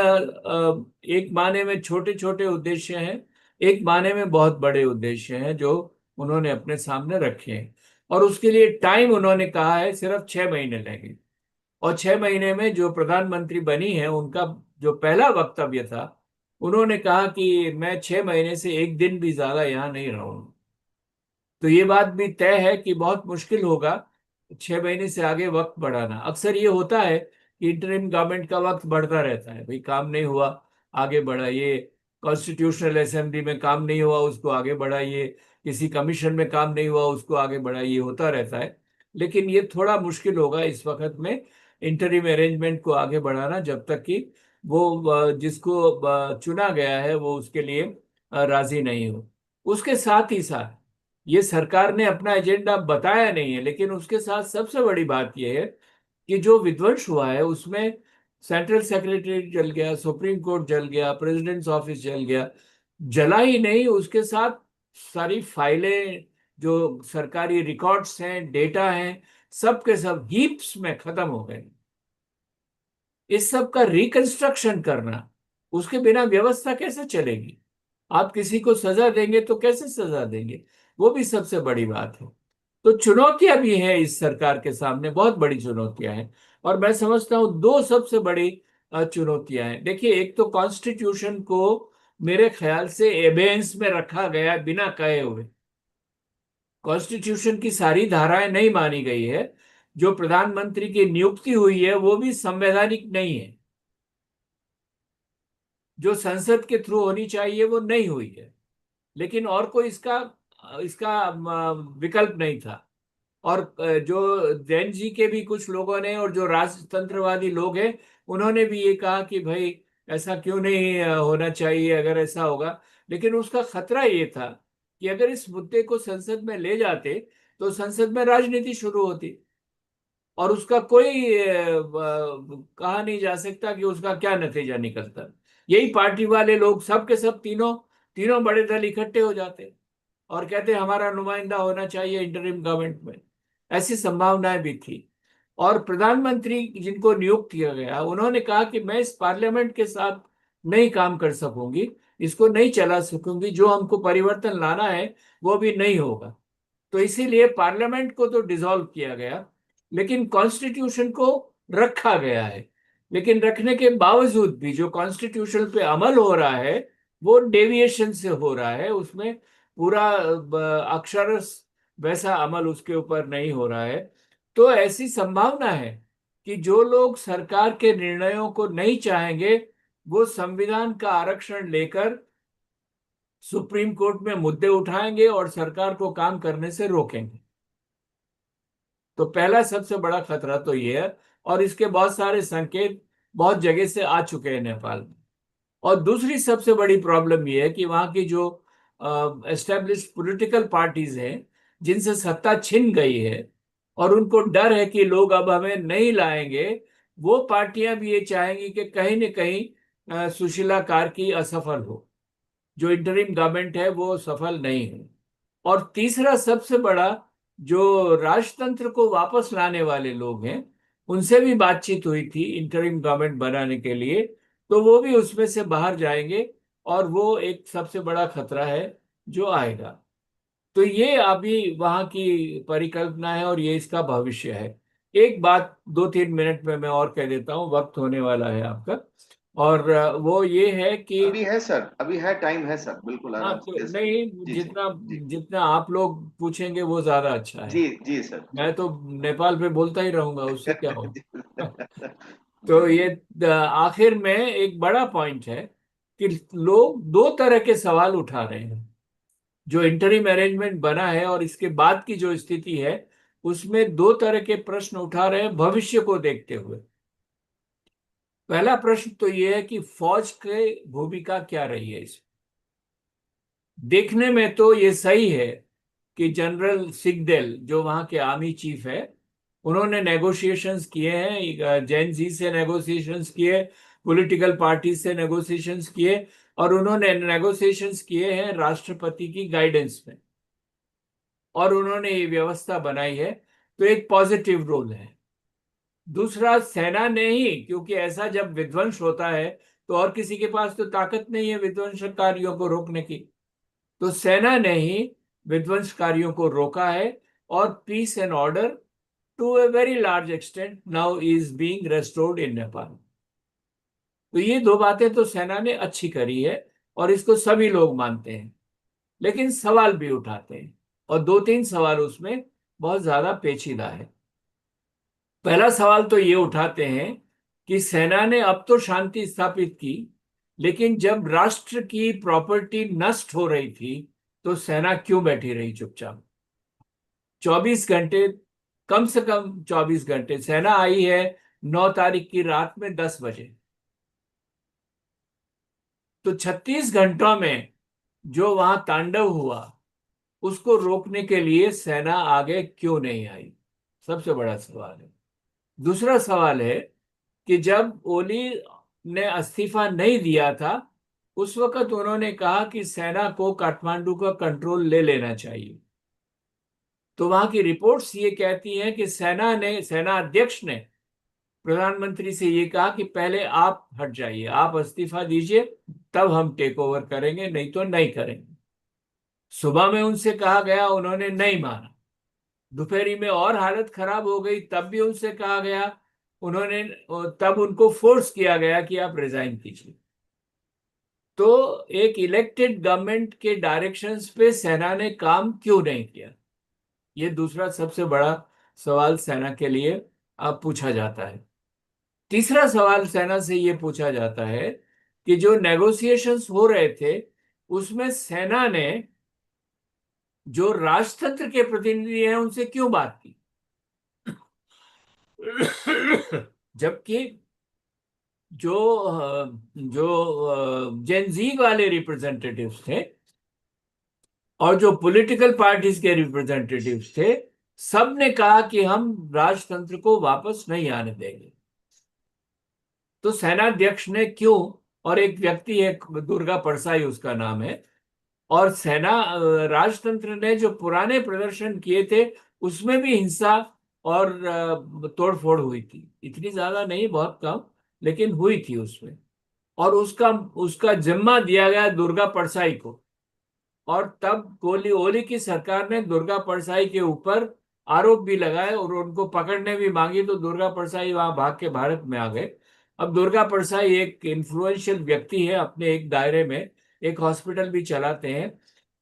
एक मायने में छोटे छोटे उद्देश्य हैं, एक मायने में बहुत बड़े उद्देश्य हैं जो उन्होंने अपने सामने रखे हैं। और उसके लिए टाइम उन्होंने कहा है सिर्फ 6 महीने लगेंगे। और 6 महीने में जो प्रधानमंत्री बनी है उनका जो पहला वक्तव्य था, उन्होंने कहा कि मैं 6 महीने से एक दिन भी ज्यादा यहाँ नहीं रहूंगा। तो ये बात भी तय है कि बहुत मुश्किल होगा 6 महीने से आगे वक्त बढ़ाना। अक्सर ये होता है कि इंटरिम गवर्नमेंट का वक्त बढ़ता रहता है, भाई काम नहीं हुआ आगे बढ़ाइए, कॉन्स्टिट्यूशनल असेंबली में काम नहीं हुआ उसको आगे बढ़ाइए, किसी कमीशन में काम नहीं हुआ उसको आगे बढ़ाइए, होता रहता है। लेकिन ये थोड़ा मुश्किल होगा इस वक्त में इंटरिम अरेंजमेंट को आगे बढ़ाना, जब तक कि वो जिसको चुना गया है वो उसके लिए राजी नहीं हो। उसके साथ ही साथ ये सरकार ने अपना एजेंडा बताया नहीं है, लेकिन उसके साथ सबसे बड़ी बात यह है कि जो विध्वंस हुआ है उसमें सेंट्रल सेक्रेटरी जल गया, सुप्रीम कोर्ट जल गया, प्रेसिडेंट्स ऑफिस जल गया। जला ही नहीं, उसके साथ सारी फाइलें, जो सरकारी रिकॉर्ड्स हैं, डेटा हैं, सब के सब हीप्स में खत्म हो गए। इस सब का रिकंस्ट्रक्शन करना, उसके बिना व्यवस्था कैसे चलेगी? आप किसी को सजा देंगे तो कैसे सजा देंगे? वो भी सबसे बड़ी बात है। तो चुनौतियां भी हैं इस सरकार के सामने, बहुत बड़ी चुनौतियां हैं। और मैं समझता हूँ दो सबसे बड़ी चुनौतियां हैं। देखिए, एक तो कॉन्स्टिट्यूशन को मेरे ख्याल से एबेंस में रखा गया बिना कहे हुए। कॉन्स्टिट्यूशन की सारी धाराएं नहीं मानी गई है। जो प्रधानमंत्री की नियुक्ति हुई है वो भी संवैधानिक नहीं है। जो संसद के थ्रू होनी चाहिए वो नहीं हुई है। लेकिन और कोई इसका इसका विकल्प नहीं था। और जो जैन जी के भी कुछ लोगों ने और जो राजतंत्रवादी लोग हैं उन्होंने भी ये कहा कि भाई ऐसा क्यों नहीं होना चाहिए अगर ऐसा होगा। लेकिन उसका खतरा ये था कि अगर इस मुद्दे को संसद में ले जाते तो संसद में राजनीति शुरू होती और उसका कोई कहा नहीं जा सकता कि उसका क्या नतीजा निकलता। यही पार्टी वाले लोग सब के सब तीनों तीनों बड़े दल इकट्ठे हो जाते और कहते हमारा नुमाइंदा होना चाहिए इंटरिम गवर्नमेंट में। ऐसी संभावनाएं भी थी। और प्रधानमंत्री जिनको नियुक्त किया गया उन्होंने कहा कि मैं इस पार्लियामेंट के साथ नहीं काम कर सकूंगी, इसको नहीं चला सकूंगी, जो हमको परिवर्तन लाना है वो भी नहीं होगा। तो इसीलिए पार्लियामेंट को तो डिसॉल्व किया गया, लेकिन कॉन्स्टिट्यूशन को रखा गया है। लेकिन रखने के बावजूद भी जो कॉन्स्टिट्यूशन पे अमल हो रहा है वो डेविएशन से हो रहा है। उसमें पूरा अक्षरश वैसा अमल उसके ऊपर नहीं हो रहा है। तो ऐसी संभावना है कि जो लोग सरकार के निर्णयों को नहीं चाहेंगे वो संविधान का आरक्षण लेकर सुप्रीम कोर्ट में मुद्दे उठाएंगे और सरकार को काम करने से रोकेंगे। तो पहला सबसे बड़ा खतरा तो ये है। और इसके बहुत सारे संकेत बहुत जगह से आ चुके हैं नेपाल में। और दूसरी सबसे बड़ी प्रॉब्लम ये है कि वहां की जो एस्टेब्लिश्ड पॉलिटिकल पार्टीज हैं जिनसे सत्ता छिन गई है और उनको डर है कि लोग अब हमें नहीं लाएंगे, वो पार्टियां भी ये चाहेंगी कि कहीं न कहीं सुशीला कार्की असफल हो, जो इंटरिम गवर्नमेंट है वो सफल नहीं है। और तीसरा सबसे बड़ा, जो राजतंत्र को वापस लाने वाले लोग हैं उनसे भी बातचीत हुई थी इंटरिम गवर्नमेंट बनाने के लिए, तो वो भी उसमें से बाहर जाएंगे। और वो एक सबसे बड़ा खतरा है जो आएगा। तो ये अभी वहां की परिकल्पना है और ये इसका भविष्य है। एक बात 2-3 मिनट में मैं और कह देता हूँ, वक्त होने वाला है आपका। और वो ये है कि अभी है सर, अभी है, टाइम है सर, बिल्कुल हाँ, आराम से तो दे सकते हैं। नहीं, जी सर। जितना जी जितना आप लोग पूछेंगे वो ज्यादा अच्छा है। जी जी सर। मैं तो नेपाल पे बोलता ही रहूंगा, उससे क्या हो। जी तो ये आखिर में एक बड़ा पॉइंट है कि लोग दो तरह के सवाल उठा रहे हैं। जो इंटरिम अरेंजमेंट बना है और इसके बाद की जो स्थिति है उसमें दो तरह के प्रश्न उठा रहे हैं भविष्य को देखते हुए। पहला प्रश्न तो ये है कि फौज की भूमिका क्या रही है इसमें। देखने में तो ये सही है कि जनरल सिगदेल जो वहां के आर्मी चीफ है उन्होंने नेगोशिएशंस किए हैं, जैन जी से नेगोशिएशंस किए, पॉलिटिकल पार्टी से नेगोशिएशंस किए, और उन्होंने नेगोशिएशंस किए हैं राष्ट्रपति की गाइडेंस में, और उन्होंने ये व्यवस्था बनाई है। तो एक पॉजिटिव रोल है। दूसरा, सेना ने ही, क्योंकि ऐसा जब विध्वंस होता है तो और किसी के पास तो ताकत नहीं है विध्वंसकारियों को रोकने की, तो सेना ने ही विध्वंसकारियों को रोका है। और peace and order to a very large extent now is being restored in Nepal. तो ये दो बातें तो सेना ने अच्छी करी है और इसको सभी लोग मानते हैं। लेकिन सवाल भी उठाते हैं और 2-3 सवाल उसमें बहुत ज्यादा पेचीदा है। पहला सवाल तो ये उठाते हैं कि सेना ने अब तो शांति स्थापित की, लेकिन जब राष्ट्र की प्रॉपर्टी नष्ट हो रही थी तो सेना क्यों बैठी रही चुपचाप? 24 घंटे, कम से कम 24 घंटे सेना आई है 9 तारीख की रात में 10 बजे। तो 36 घंटों में जो वहां तांडव हुआ उसको रोकने के लिए सेना आगे क्यों नहीं आई? सबसे बड़ा सवाल है। दूसरा सवाल है कि जब ओली ने इस्तीफा नहीं दिया था उस वक्त उन्होंने कहा कि सेना को काठमांडू का कंट्रोल ले लेना चाहिए। तो वहां की रिपोर्ट्स ये कहती हैं कि सेना अध्यक्ष ने प्रधानमंत्री से ये कहा कि पहले आप हट जाइए, आप इस्तीफा दीजिए, तब हम टेक ओवर करेंगे, नहीं तो नहीं करेंगे। सुबह में उनसे कहा गया, उन्होंने नहीं माना। दोपहरी में और हालत खराब हो गई, तब भी उनसे कहा गया, उन्होंने, तब उनको फोर्स किया गया कि आप रिजाइन कीजिए। तो एक इलेक्टेड गवर्नमेंट के डायरेक्शंस पे सेना ने काम क्यों नहीं किया? ये दूसरा सबसे बड़ा सवाल सेना के लिए अब पूछा जाता है। तीसरा सवाल सेना से ये पूछा जाता है कि जो नेगोशिएशंस हो रहे थे, उसमें सेना ने जो राजतंत्र के प्रतिनिधि हैं उनसे क्यों बात की? जबकि जो जेनजी वाले रिप्रेजेंटेटिव्स थे और जो पॉलिटिकल पार्टीज के रिप्रेजेंटेटिव्स थे, सब ने कहा कि हम राजतंत्र को वापस नहीं आने देंगे। तो सेनाध्यक्ष ने क्यों, और एक व्यक्ति है दुर्गा परसाई उसका नाम है, और राजतंत्र ने जो पुराने प्रदर्शन किए थे उसमें भी हिंसा और तोड़फोड़ हुई थी, इतनी ज्यादा नहीं, बहुत कम, लेकिन हुई थी उसमें। और उसका उसका जिम्मा दिया गया दुर्गा परसाई को। और तब गोली ओली की सरकार ने दुर्गा परसाई के ऊपर आरोप भी लगाए और उनको पकड़ने भी मांगी, तो दुर्गा परसाई वहां भाग के भारत में आ गए। अब दुर्गा परसाई एक इन्फ्लुएंशियल व्यक्ति है, अपने एक दायरे में एक हॉस्पिटल भी चलाते हैं,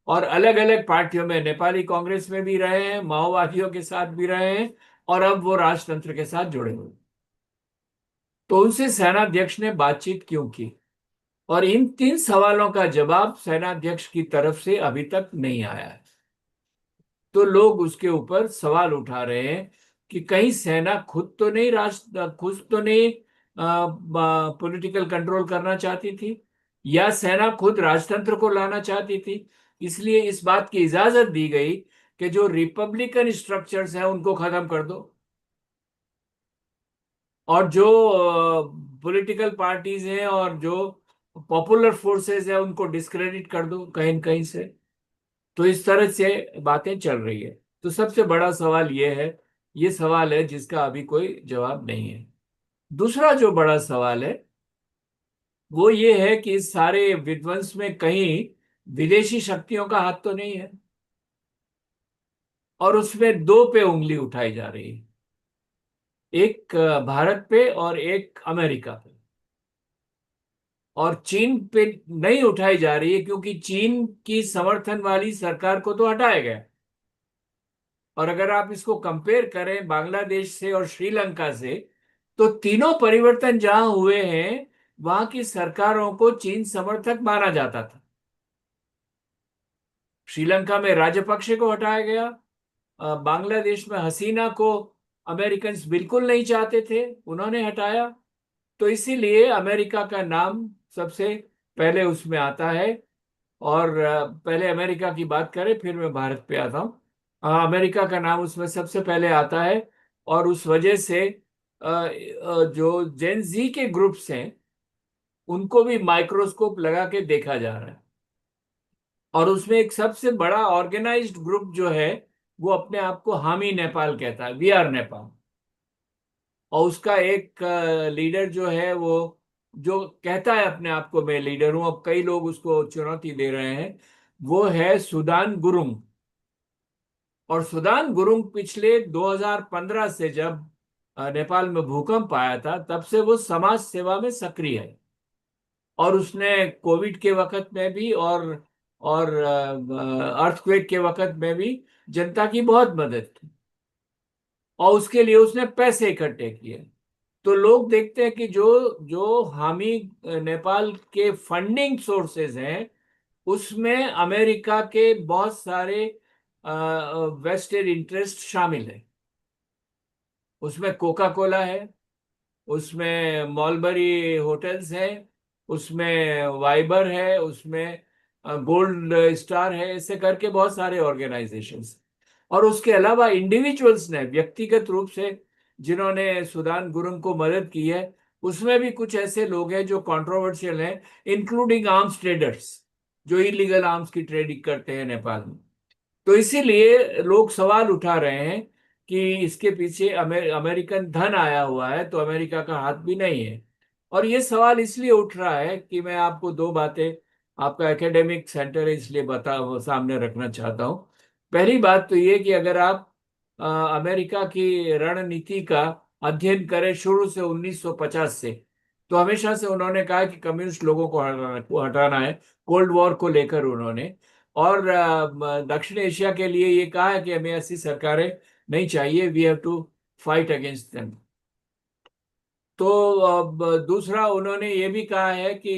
और अलग अलग पार्टियों में, नेपाली कांग्रेस में भी रहे हैं, माओवादियों के साथ भी रहे हैं, और अब वो राजतंत्र के साथ जुड़े हुए। तो उनसे सेनाध्यक्ष ने बातचीत क्यों की? और इन तीन सवालों का जवाब सेनाध्यक्ष की तरफ से अभी तक नहीं आया है। तो लोग उसके ऊपर सवाल उठा रहे हैं कि कहीं सेना खुद तो नहीं पॉलिटिकल कंट्रोल करना चाहती थी, या सेना खुद राजतंत्र को लाना चाहती थी। इसलिए इस बात की इजाजत दी गई कि जो रिपब्लिकन स्ट्रक्चर्स हैं उनको खत्म कर दो, और जो पॉलिटिकल पार्टीज हैं और जो पॉपुलर फोर्सेस है उनको डिस्क्रेडिट कर दो कहीं न कहीं से। तो इस तरह से बातें चल रही है। तो सबसे बड़ा सवाल ये है, ये सवाल है जिसका अभी कोई जवाब नहीं है। दूसरा जो बड़ा सवाल है वो ये है कि इस सारे विध्वंस में कहीं विदेशी शक्तियों का हाथ तो नहीं है? और उसमें दो पे उंगली उठाई जा रही है, एक भारत पे और एक अमेरिका पे। और चीन पे नहीं उठाई जा रही है क्योंकि चीन की समर्थन वाली सरकार को तो हटाया गया। और अगर आप इसको कंपेयर करें बांग्लादेश से और श्रीलंका से, तो तीनों परिवर्तन जहां हुए हैं वहां की सरकारों को चीन समर्थक माना जाता था। श्रीलंका में राजपक्षे को हटाया गया, बांग्लादेश में हसीना को अमेरिकन बिल्कुल नहीं चाहते थे, उन्होंने हटाया। तो इसीलिए अमेरिका का नाम सबसे पहले उसमें आता है। और पहले अमेरिका की बात करें, फिर मैं भारत पे आता हूँ। अमेरिका का नाम उसमें सबसे पहले आता है, और उस वजह से जो जेन जी के ग्रुप्स हैं उनको भी माइक्रोस्कोप लगा के देखा जा रहा है। और उसमें एक सबसे बड़ा ऑर्गेनाइज्ड ग्रुप जो है वो अपने आप को हामी नेपाल कहता है, वी आर नेपाल। और उसका एक लीडर जो है वो, जो कहता है अपने आप को मैं लीडर हूं, अब कई लोग उसको चुनौती दे रहे हैं, वो है सुदान गुरुंग। और सुदान गुरुंग पिछले 2015 से जब नेपाल में भूकंप आया था तब से वो समाज सेवा में सक्रिय है। और उसने कोविड के वक्त में भी और अर्थक्वेक के वक्त में भी जनता की बहुत मदद की, और उसके लिए उसने पैसे इकट्ठे किए। तो लोग देखते हैं कि जो जो हामी नेपाल के फंडिंग सोर्सेज हैं उसमें अमेरिका के बहुत सारे वेस्टेड इंटरेस्ट शामिल है। उसमें कोका कोला है, उसमें मॉलबरी होटल्स है, उसमें वाइबर है, उसमें गोल्ड स्टार है, ऐसे करके बहुत सारे ऑर्गेनाइजेशंस। और उसके अलावा इंडिविजुअल्स ने व्यक्तिगत रूप से जिन्होंने सुदान गुरुंग को मदद की है, उसमें भी कुछ ऐसे लोग हैं जो कंट्रोवर्शियल हैं, इंक्लूडिंग आर्म्स ट्रेडर्स जो इलीगल आर्म्स की ट्रेडिंग करते हैं नेपाल में। तो इसीलिए लोग सवाल उठा रहे हैं कि इसके पीछे अमेरिकन धन आया हुआ है, तो अमेरिका का हाथ भी नहीं है। और ये सवाल इसलिए उठ रहा है कि मैं आपको दो बातें, आपका एकेडमिक सेंटर है इसलिए वो सामने रखना चाहता हूँ। पहली बात तो ये कि अगर आप अमेरिका की रणनीति का अध्ययन करें शुरू से 1950 से, तो हमेशा से उन्होंने कहा कि कम्युनिस्ट लोगों को हटाना है, कोल्ड वॉर को लेकर उन्होंने। और दक्षिण एशिया के लिए ये कहा है कि हमें ऐसी सरकारें नहीं चाहिए, we have to fight against them. तो अब दूसरा उन्होंने ये भी कहा है कि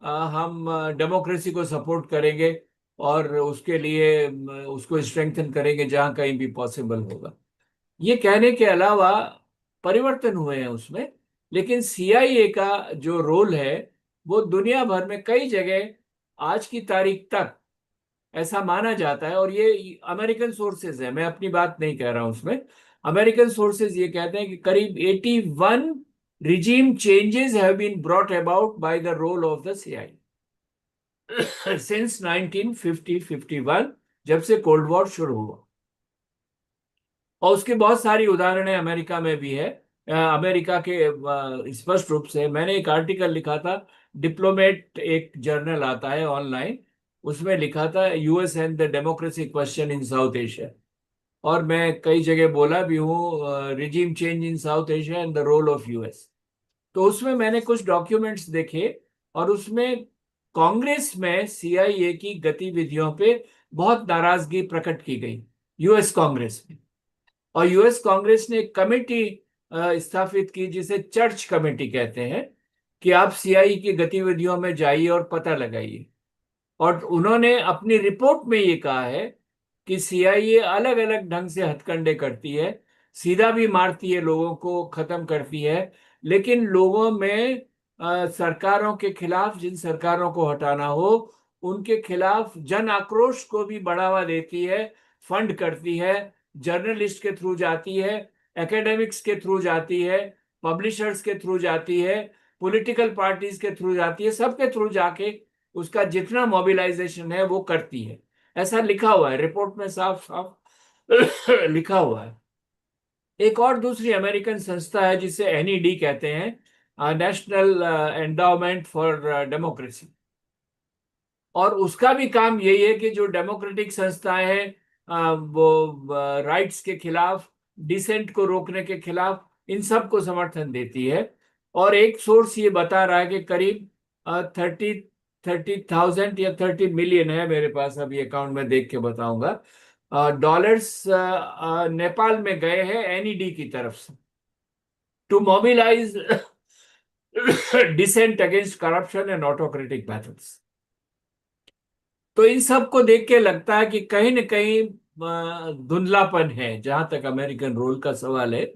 हम डेमोक्रेसी को सपोर्ट करेंगे और उसके लिए उसको स्ट्रेंथन करेंगे जहां कहीं भी पॉसिबल होगा। ये कहने के अलावा परिवर्तन हुए हैं उसमें, लेकिन सीआईए का जो रोल है वो दुनिया भर में कई जगह आज की तारीख तक ऐसा माना जाता है। और ये अमेरिकन सोर्सेज है, मैं अपनी बात नहीं कह रहा हूं उसमें। अमेरिकन सोर्सेज ये कहते हैं कि करीब 81 regime changes have been brought about by the role of the CIA since 1950-51, जब से कोल्ड वॉर शुरू हुआ। और उसकी बहुत सारी उदाहरणें अमेरिका में भी है। अमेरिका के स्पष्ट रूप से, मैंने एक आर्टिकल लिखा था, डिप्लोमेट एक जर्नल आता है ऑनलाइन, उसमें लिखा था US and the democracy question in South Asia. और मैं कई जगह बोला भी हूँ regime change in South Asia and the role of US. तो उसमें मैंने कुछ डॉक्यूमेंट्स देखे और उसमें कांग्रेस में सीआईए की गतिविधियों पे बहुत नाराजगी प्रकट की गई, यूएस कांग्रेस में। और यूएस कांग्रेस ने एक कमेटी स्थापित की जिसे चर्च कमेटी कहते हैं, कि आप सीआईए की गतिविधियों में जाइए और पता लगाइए। और उन्होंने अपनी रिपोर्ट में ये कहा है कि सीआईए अलग अलग ढंग से हथकंडे करती है, सीधा भी मारती है, लोगों को खत्म करती है, लेकिन लोगों में सरकारों के खिलाफ, जिन सरकारों को हटाना हो उनके खिलाफ जन आक्रोश को भी बढ़ावा देती है, फंड करती है, जर्नलिस्ट के थ्रू जाती है, एकेडमिक्स के थ्रू जाती है, पब्लिशर्स के थ्रू जाती है, पॉलिटिकल पार्टीज के थ्रू जाती है, सबके थ्रू जाके उसका जितना मोबिलाइजेशन है वो करती है। ऐसा लिखा हुआ है रिपोर्ट में, साफ साफ लिखा हुआ है। एक और दूसरी अमेरिकन संस्था है जिसे एनईडी कहते हैं, नेशनल एंडाउमेंट फॉर डेमोक्रेसी। और उसका भी काम यही है कि जो डेमोक्रेटिक संस्थाएं हैं वो राइट्स के खिलाफ, डिसेंट को रोकने के खिलाफ, इन सब को समर्थन देती है। और एक सोर्स ये बता रहा है कि करीब 30,000 या 30 मिलियन है, मेरे पास अभी अकाउंट में देख के बताऊंगा, डॉलर्स नेपाल में गए हैं एनईडी की तरफ से, to mobilise dissent against corruption and autocratic methods. तो इन सब को देख के लगता है कि कहीं न कहीं धुंधलापन है जहां तक अमेरिकन रोल का सवाल है।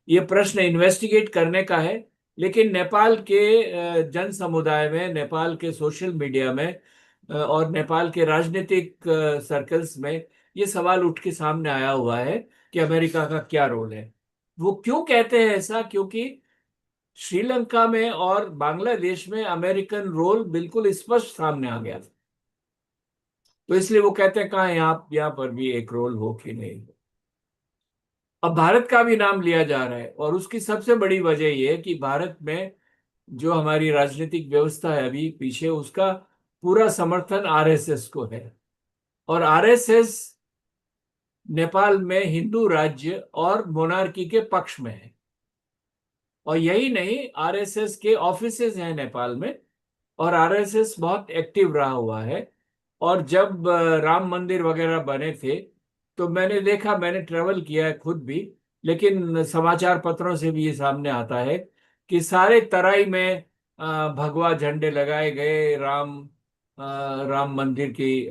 ये प्रश्न इन्वेस्टिगेट करने का है, लेकिन नेपाल के जन समुदाय में, नेपाल के सोशल मीडिया में और नेपाल के राजनीतिक सर्कल्स में ये सवाल उठ के सामने आया हुआ है कि अमेरिका का क्या रोल है। वो क्यों कहते हैं ऐसा? क्योंकि श्रीलंका में और बांग्लादेश में अमेरिकन रोल बिल्कुल स्पष्ट सामने आ गया था, तो इसलिए वो कहते हैं कहाँ यहाँ पर भी एक रोल हो कि नहीं। अब भारत का भी नाम लिया जा रहा है, और उसकी सबसे बड़ी वजह यह है कि भारत में जो हमारी राजनीतिक व्यवस्था है अभी पीछे, उसका पूरा समर्थन आरएसएस को है। और आरएसएस नेपाल में हिंदू राज्य और मोनार्की के पक्ष में है। और यही नहीं, आरएसएस के ऑफिसेज हैं नेपाल में, और आरएसएस बहुत एक्टिव रहा हुआ है। और जब राम मंदिर वगैरह बने थे तो मैंने देखा, मैंने ट्रेवल किया है खुद भी, लेकिन समाचार पत्रों से भी ये सामने आता है कि सारे तराई में भगवा झंडे लगाए गए, राम मंदिर की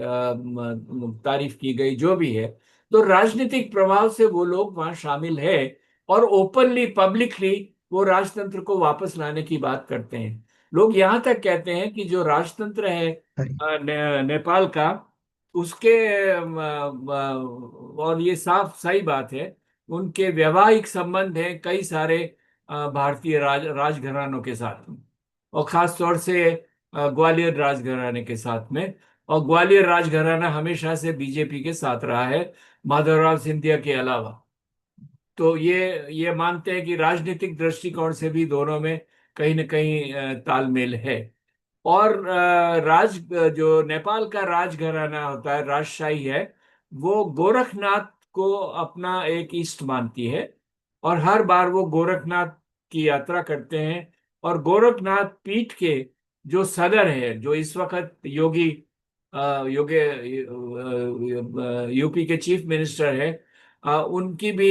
तारीफ की गई, जो भी है। तो राजनीतिक प्रभाव से वो लोग वहां शामिल है, और ओपनली, पब्लिकली वो राजतंत्र को वापस लाने की बात करते हैं। लोग यहाँ तक कहते हैं कि जो राजतंत्र है नेपाल का, उसके और ये साफ सही बात है, उनके वैवाहिक संबंध हैं कई सारे भारतीय राजघरानों के साथ में, और खास तौर से ग्वालियर राजघराने के साथ में। और ग्वालियर राजघराना हमेशा से बीजेपी के साथ रहा है, माधवराव सिंधिया के अलावा। तो ये मानते हैं कि राजनीतिक दृष्टिकोण से भी दोनों में कहीं न कहीं तालमेल है। और जो नेपाल का राजघराना होता है, राजशाही है, वो गोरखनाथ को अपना एक इष्ट मानती है, और हर बार वो गोरखनाथ की यात्रा करते हैं। और गोरखनाथ पीठ के जो सदर है, जो इस वक्त योगी यूपी के चीफ मिनिस्टर है, उनकी भी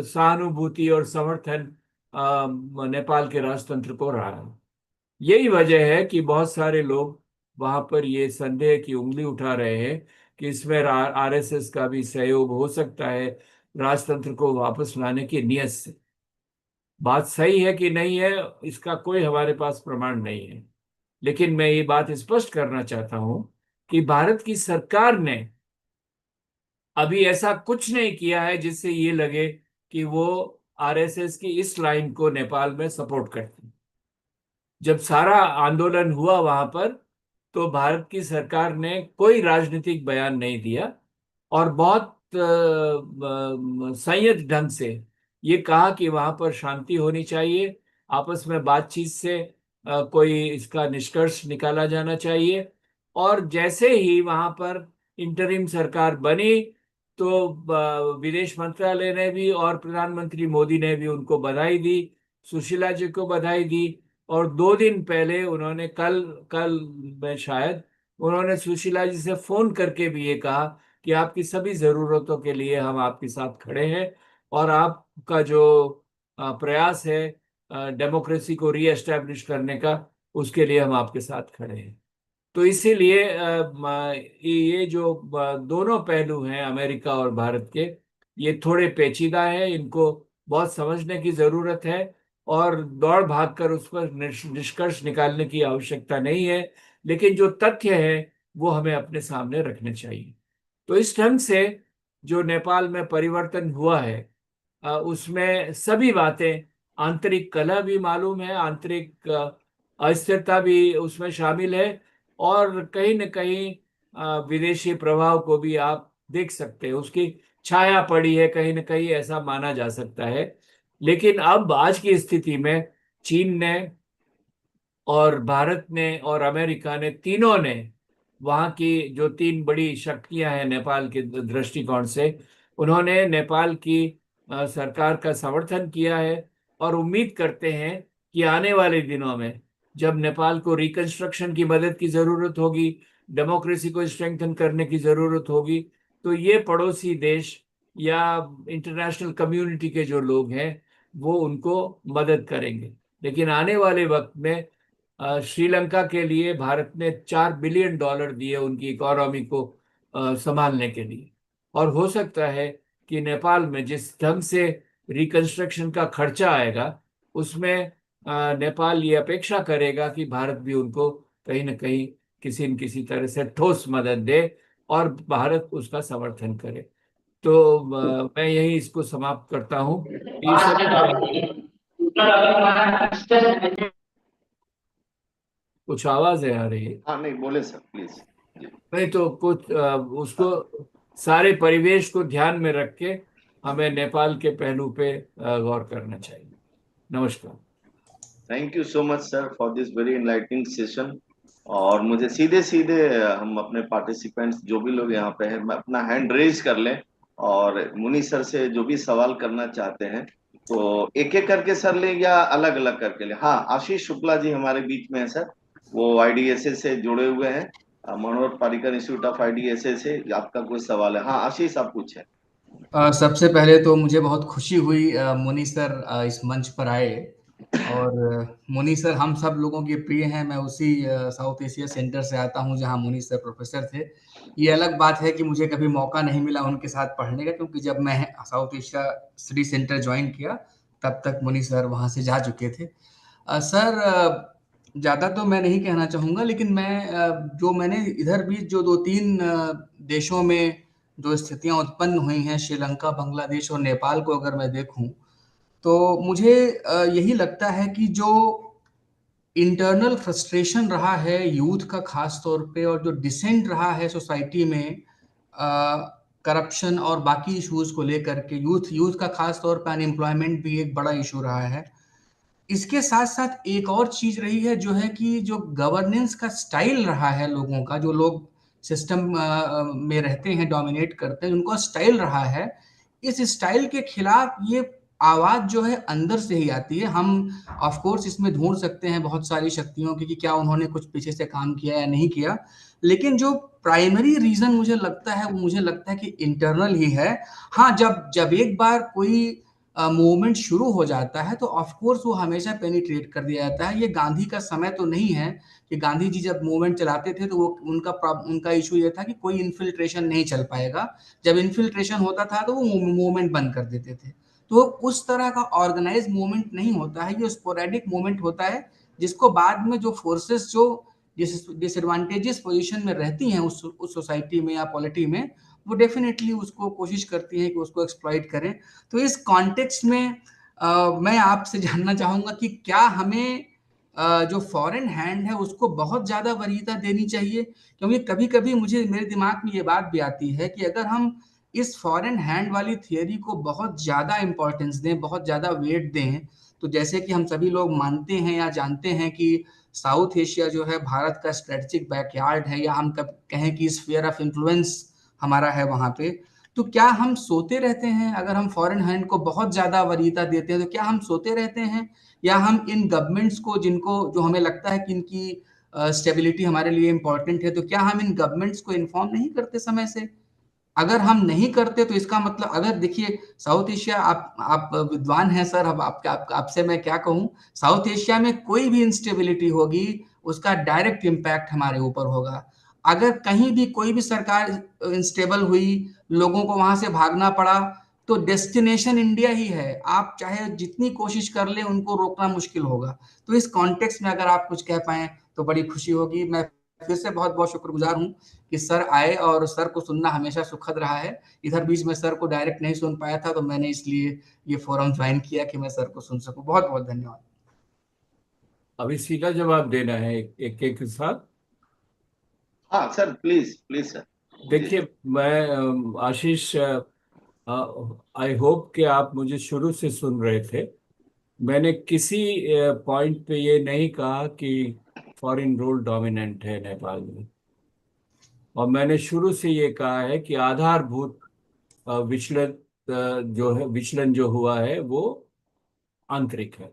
सहानुभूति और समर्थन नेपाल के राजतंत्र को रहा है। यही वजह है कि बहुत सारे लोग वहां पर ये संदेह की उंगली उठा रहे हैं कि इसमें आरएसएस का भी सहयोग हो सकता है राजतंत्र को वापस लाने की नियत से। बात सही है कि नहीं है, इसका कोई हमारे पास प्रमाण नहीं है, लेकिन मैं ये बात स्पष्ट करना चाहता हूं कि भारत की सरकार ने अभी ऐसा कुछ नहीं किया है जिससे ये लगे कि वो आरएसएस की इस लाइन को नेपाल में सपोर्ट करती। जब सारा आंदोलन हुआ वहां पर, तो भारत की सरकार ने कोई राजनीतिक बयान नहीं दिया, और बहुत संयत ढंग से ये कहा कि वहां पर शांति होनी चाहिए, आपस में बातचीत से कोई इसका निष्कर्ष निकाला जाना चाहिए। और जैसे ही वहां पर इंटरिम सरकार बनी, तो विदेश मंत्रालय ने भी और प्रधानमंत्री मोदी ने भी उनको बधाई दी, सुशीला जी को बधाई दी। और 2 दिन पहले उन्होंने कल कल में शायद उन्होंने सुशीला जी से फोन करके भी ये कहा कि आपकी सभी जरूरतों के लिए हम आपके साथ खड़े हैं, और आपका जो प्रयास है डेमोक्रेसी को रीएस्टैब्लिश करने का, उसके लिए हम आपके साथ खड़े हैं। तो इसीलिए ये जो दोनों पहलू हैं अमेरिका और भारत के, ये थोड़े पेचीदा हैं, इनको बहुत समझने की जरूरत है, और दौड़ भाग कर उस पर निष्कर्ष निकालने की आवश्यकता नहीं है। लेकिन जो तथ्य है वो हमें अपने सामने रखने चाहिए। तो इस ढंग से जो नेपाल में परिवर्तन हुआ है, उसमें सभी बातें, आंतरिक कलह भी मालूम है, आंतरिक अस्थिरता भी उसमें शामिल है, और कहीं न कहीं विदेशी प्रभाव को भी आप देख सकते हैं, उसकी छाया पड़ी है कहीं न कहीं, ऐसा माना जा सकता है। लेकिन अब आज की स्थिति में चीन ने और भारत ने और अमेरिका ने, तीनों ने, वहाँ की जो 3 बड़ी शक्तियां हैं नेपाल के दृष्टिकोण से, उन्होंने नेपाल की सरकार का समर्थन किया है। और उम्मीद करते हैं कि आने वाले दिनों में जब नेपाल को रिकंस्ट्रक्शन की मदद की जरूरत होगी, डेमोक्रेसी को स्ट्रेंथन करने की जरूरत होगी, तो ये पड़ोसी देश या इंटरनेशनल कम्युनिटी के जो लोग हैं वो उनको मदद करेंगे। लेकिन आने वाले वक्त में श्रीलंका के लिए भारत ने $4 बिलियन दिए उनकी इकोनॉमी को संभालने के लिए। और हो सकता है कि नेपाल में जिस ढंग से रिकंस्ट्रक्शन का खर्चा आएगा, उसमें नेपाल ये अपेक्षा करेगा कि भारत भी उनको कहीं न कहीं किसी न किसी तरह से ठोस मदद दे, और भारत उसका समर्थन करे। तो मैं यही इसको समाप्त करता हूँ। ये सभी कुछ आवाजें आ रही है। हाँ नहीं, बोले सर प्लीज। नहीं तो कुछ उसको, सारे परिवेश को ध्यान में रख के हमें नेपाल के पहलू पे गौर करना चाहिए। नमस्कार। Thank you so much sir for this very enlightening session. और मुझे सीधे सीधे हम अपने पार्टिसिपेंट्स जो भी लोग यहाँ पे हैं, मैं अपना हैंड रेज कर लें, और मुनि सर से जो भी सवाल करना चाहते हैं तो एक एक करके सर लें या अलग अलग करके लें। हाँ, आशीष शुक्ला जी हमारे बीच में है सर, वो आईडीएसए से जुड़े हुए हैं, मनोहर पारिकर इंस्टीट्यूट ऑफ आईडीएसए से। आपका कोई सवाल है? हाँ आशीष, आप पूछें। सबसे पहले तो मुझे बहुत खुशी हुई मुनि सर इस मंच पर आए। और मुनि सर हम सब लोगों के प्रिय हैं। मैं उसी साउथ एशिया सेंटर से आता हूं जहां मुनि सर प्रोफेसर थे। ये अलग बात है कि मुझे कभी मौका नहीं मिला उनके साथ पढ़ने का, क्योंकि जब मैं south Asia study centre join किया तब तक मुनि सर वहां से जा चुके थे। सर ज़्यादा तो मैं नहीं कहना चाहूँगा, लेकिन जो मैंने इधर भी जो 2-3 देशों में जो स्थितियां उत्पन्न हुई हैं, श्रीलंका, बांग्लादेश और नेपाल को अगर मैं देखूं, तो मुझे यही लगता है कि जो इंटरनल फ्रस्ट्रेशन रहा है यूथ का खास तौर पे, और जो डिसेंट रहा है सोसाइटी में, करप्शन और बाकी इश्यूज को लेकर के, यूथ का खास तौर पर अनएम्प्लॉयमेंट भी एक बड़ा इशू रहा है। इसके साथ साथ एक और चीज रही है जो है कि जो गवर्नेंस का स्टाइल रहा है लोगों का, जो लोग सिस्टम में रहते हैं, डोमिनेट करते हैं, उनका स्टाइल रहा है, इस स्टाइल के खिलाफ ये आवाज जो है अंदर से ही आती है। हम ऑफ कोर्स इसमें ढूंढ सकते हैं बहुत सारी शक्तियों की कि क्या उन्होंने कुछ पीछे से काम किया या नहीं किया, लेकिन जो प्राइमरी रीजन मुझे लगता है वो मुझे लगता है कि इंटरनल ही है। हाँ, जब जब एक बार कोई मूवमेंट शुरू हो जाता है तो ऑफ कोर्स वो हमेशा पेनिट्रेट कर दिया जाता है। ये गांधी का समय तो नहीं है कि गांधी जी जब मूवमेंट चलाते थे तो वो उनका इशू ये था कि कोई इन्फिल्ट्रेशन नहीं चल पाएगा। जब इन्फिल्ट्रेशन होता था तो वो मूवमेंट बंद कर देते थे। तो उस तरह का ऑर्गेनाइज मूवमेंट नहीं होता है, ये स्पोरेडिक मूवमेंट होता है, जिसको बाद में जो फोर्सेस जो डिसएडवांटेजेस पोजीशन में रहती हैं उस सोसाइटी में या पॉलिटी में, वो डेफिनेटली उसको कोशिश करती हैं कि उसको एक्सप्लॉइट करें। तो इस कॉन्टेक्स्ट में मैं आपसे जानना चाहूंगा कि क्या हमें जो फॉरेन हैंड है उसको बहुत ज्यादा वरीयता देनी चाहिए, क्योंकि कभी कभी मुझे मेरे दिमाग में ये बात भी आती है कि अगर हम इस फॉरेन हैंड वाली थियोरी को बहुत ज्यादा इंपॉर्टेंस दें, बहुत ज्यादा वेट दें, तो जैसे कि हम सभी लोग मानते हैं या जानते हैं कि साउथ एशिया जो है भारत का स्ट्रेटेजिक बैकयार्ड है, या हम कब कहें कि स्फीयर ऑफ इन्फ्लुएंस हमारा है वहां पे, तो क्या हम सोते रहते हैं? अगर हम फॉरेन हैंड को बहुत ज्यादा वरीयता देते हैं तो क्या हम सोते रहते हैं, या हम इन गवर्नमेंट्स को जिनको जो हमें लगता है कि इनकी स्टेबिलिटी हमारे लिए इंपॉर्टेंट है, तो क्या हम इन गवर्नमेंट्स को इन्फॉर्म नहीं करते समय से? अगर हम नहीं करते तो इसका मतलब, अगर देखिए साउथ एशिया, आप विद्वान हैं सर, अब आपसे मैं क्या कहूं, साउथ एशिया में कोई भी इंस्टेबिलिटी होगी उसका डायरेक्ट इम्पैक्ट हमारे ऊपर होगा। अगर कहीं भी कोई भी सरकार इंस्टेबल हुई, लोगों को वहां से भागना पड़ा, तो डेस्टिनेशन इंडिया ही है। आप चाहे जितनी कोशिश कर ले, उनको रोकना मुश्किल होगा। तो इस कॉन्टेक्स्ट में अगर आप कुछ कह पाए तो बड़ी खुशी होगी। मैं फिर से बहुत बहुत शुक्रगुजार हूं कि सर आए, और सर को सुनना हमेशा सुखद रहा है। इधर बीच में सर को डायरेक्ट नहीं सुन पाया था, तो मैंने इसलिए ये फोरम ज्वाइन किया कि मैं सर को सुन सकूं। बहुत बहुत धन्यवाद। अभी सीधा जवाब देना है एक एक के साथ। हाँ सर, प्लीज प्लीज सर। जी। देखिए, मैं आशीष, आई होप कि आप मुझे शुरू से सुन रहे थे। मैंने किसी पॉइंट पे ये नहीं कहा कि फॉरेन रोल डोमिनेंट है नेपाल में, और मैंने शुरू से ये कहा है कि आधारभूत विचलन जो है, विचलन जो हुआ है वो आंतरिक है।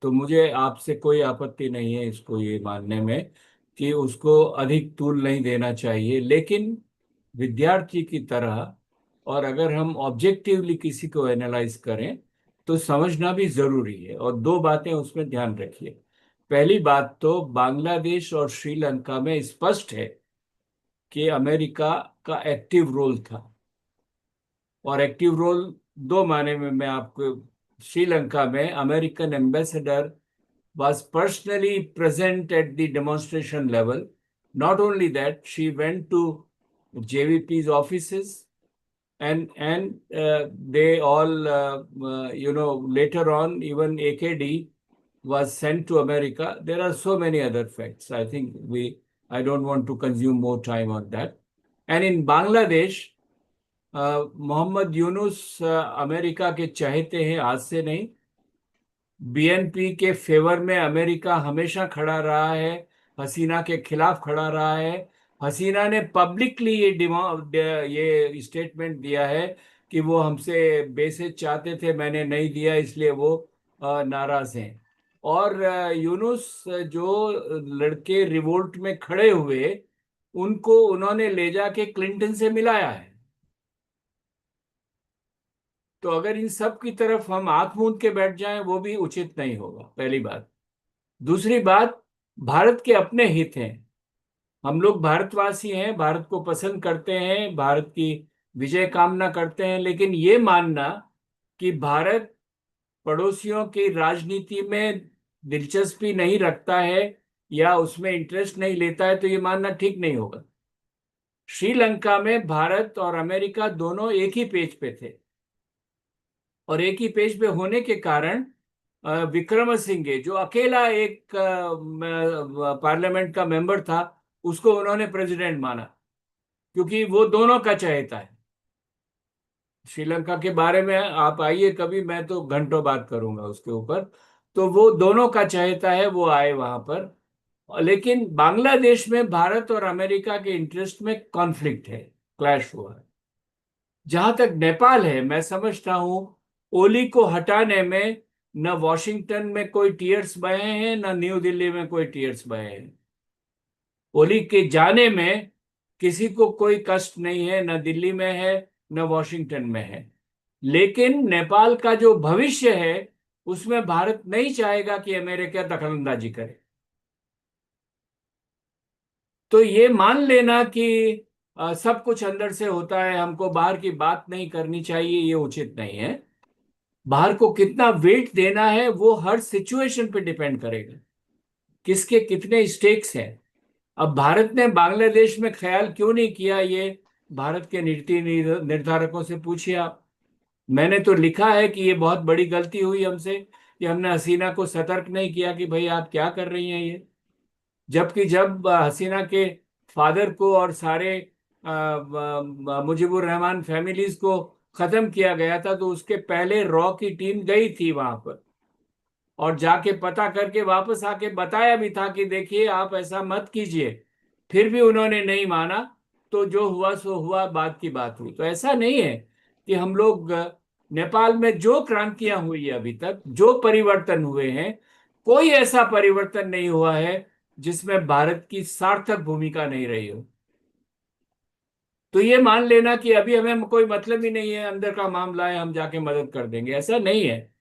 तो मुझे आपसे कोई आपत्ति नहीं है इसको ये मानने में कि उसको अधिक तूल नहीं देना चाहिए, लेकिन विद्यार्थी की तरह, और अगर हम ऑब्जेक्टिवली किसी को एनालाइज करें तो समझना भी जरूरी है। और दो बातें उसमें ध्यान रखिए। पहली बात तो बांग्लादेश और श्रीलंका में स्पष्ट है कि अमेरिका का एक्टिव रोल था, और एक्टिव रोल दो माने में मैं आपको, श्रीलंका में American ambassador was personally present at the demonstration level. Not only that, she went to JVP's offices, and they all, later on, even AKD was sent to America. There are so many other facts. I don't want to consume more time on that. And in Bangladesh, Muhammad Yunus America के चहेते हैं, आज से नहीं। BNP के favour में America हमेशा खड़ा रहा है, हसीना के खिलाफ खड़ा रहा है। हसीना ने पब्लिकली ये स्टेटमेंट दिया है कि वो हमसे बेसिस चाहते थे, मैंने नहीं दिया, इसलिए वो नाराज हैं। और यूनुस जो लड़के रिवोल्ट में खड़े हुए, उनको उन्होंने ले जाके क्लिंटन से मिलाया है। तो अगर इन सब की तरफ हम आंख मूंद के बैठ जाएं, वो भी उचित नहीं होगा, पहली बात। दूसरी बात, भारत के अपने हित हैं। हम लोग भारतवासी हैं, भारत को पसंद करते हैं, भारत की विजय कामना करते हैं, लेकिन ये मानना कि भारत पड़ोसियों की राजनीति में दिलचस्पी नहीं रखता है या उसमें इंटरेस्ट नहीं लेता है, तो ये मानना ठीक नहीं होगा। श्रीलंका में भारत और अमेरिका दोनों एक ही पेज पे थे, और एक ही पेज पे होने के कारण विक्रमसिंघे, जो अकेला एक पार्लियामेंट का मेंबर था, उसको उन्होंने प्रेसिडेंट माना, क्योंकि वो दोनों का चहेता है। श्रीलंका के बारे में आप आइए कभी, मैं तो घंटों बात करूंगा उसके ऊपर। तो वो दोनों का चाहता है, वो आए वहां पर। लेकिन बांग्लादेश में भारत और अमेरिका के इंटरेस्ट में कॉन्फ्लिक्ट है, क्लैश हुआ है। जहां तक नेपाल है, मैं समझता हूं ओली को हटाने में न वॉशिंगटन में कोई टीयर्स बहे हैं, न न्यू दिल्ली में कोई टीयर्स बहे हैं। ओली के जाने में किसी को कोई कष्ट नहीं है, न दिल्ली में है न वॉशिंगटन में है। लेकिन नेपाल का जो भविष्य है उसमें भारत नहीं चाहेगा कि अमेरिका दखलंदाजी करे। तो ये मान लेना कि सब कुछ अंदर से होता है, हमको बाहर की बात नहीं करनी चाहिए, ये उचित नहीं है। बाहर को कितना वेट देना है वो हर सिचुएशन पे डिपेंड करेगा, किसके कितने स्टेक्स हैं। अब भारत ने बांग्लादेश में ख्याल क्यों नहीं किया, ये भारत के नीति निर्धारकों से पूछिए आप। मैंने तो लिखा है कि ये बहुत बड़ी गलती हुई हमसे कि हमने हसीना को सतर्क नहीं किया कि भाई आप क्या कर रही हैं ये। जबकि जब हसीना के फादर को और सारे मुजीबुर रहमान फैमिलीज को खत्म किया गया था, तो उसके पहले रॉ की टीम गई थी वहां पर और जाके पता करके वापस आके बताया भी था कि देखिए आप ऐसा मत कीजिए। फिर भी उन्होंने नहीं माना, तो जो हुआ सो हुआ, बात की बात हुई। तो ऐसा नहीं है कि हम लोग नेपाल में जो क्रांतियां हुई है अभी तक, जो परिवर्तन हुए हैं, कोई ऐसा परिवर्तन नहीं हुआ है जिसमें भारत की सार्थक भूमिका नहीं रही हो। तो ये मान लेना कि अभी हमें कोई मतलब ही नहीं है, अंदर का मामला है, हम जाके मदद कर देंगे, ऐसा नहीं है।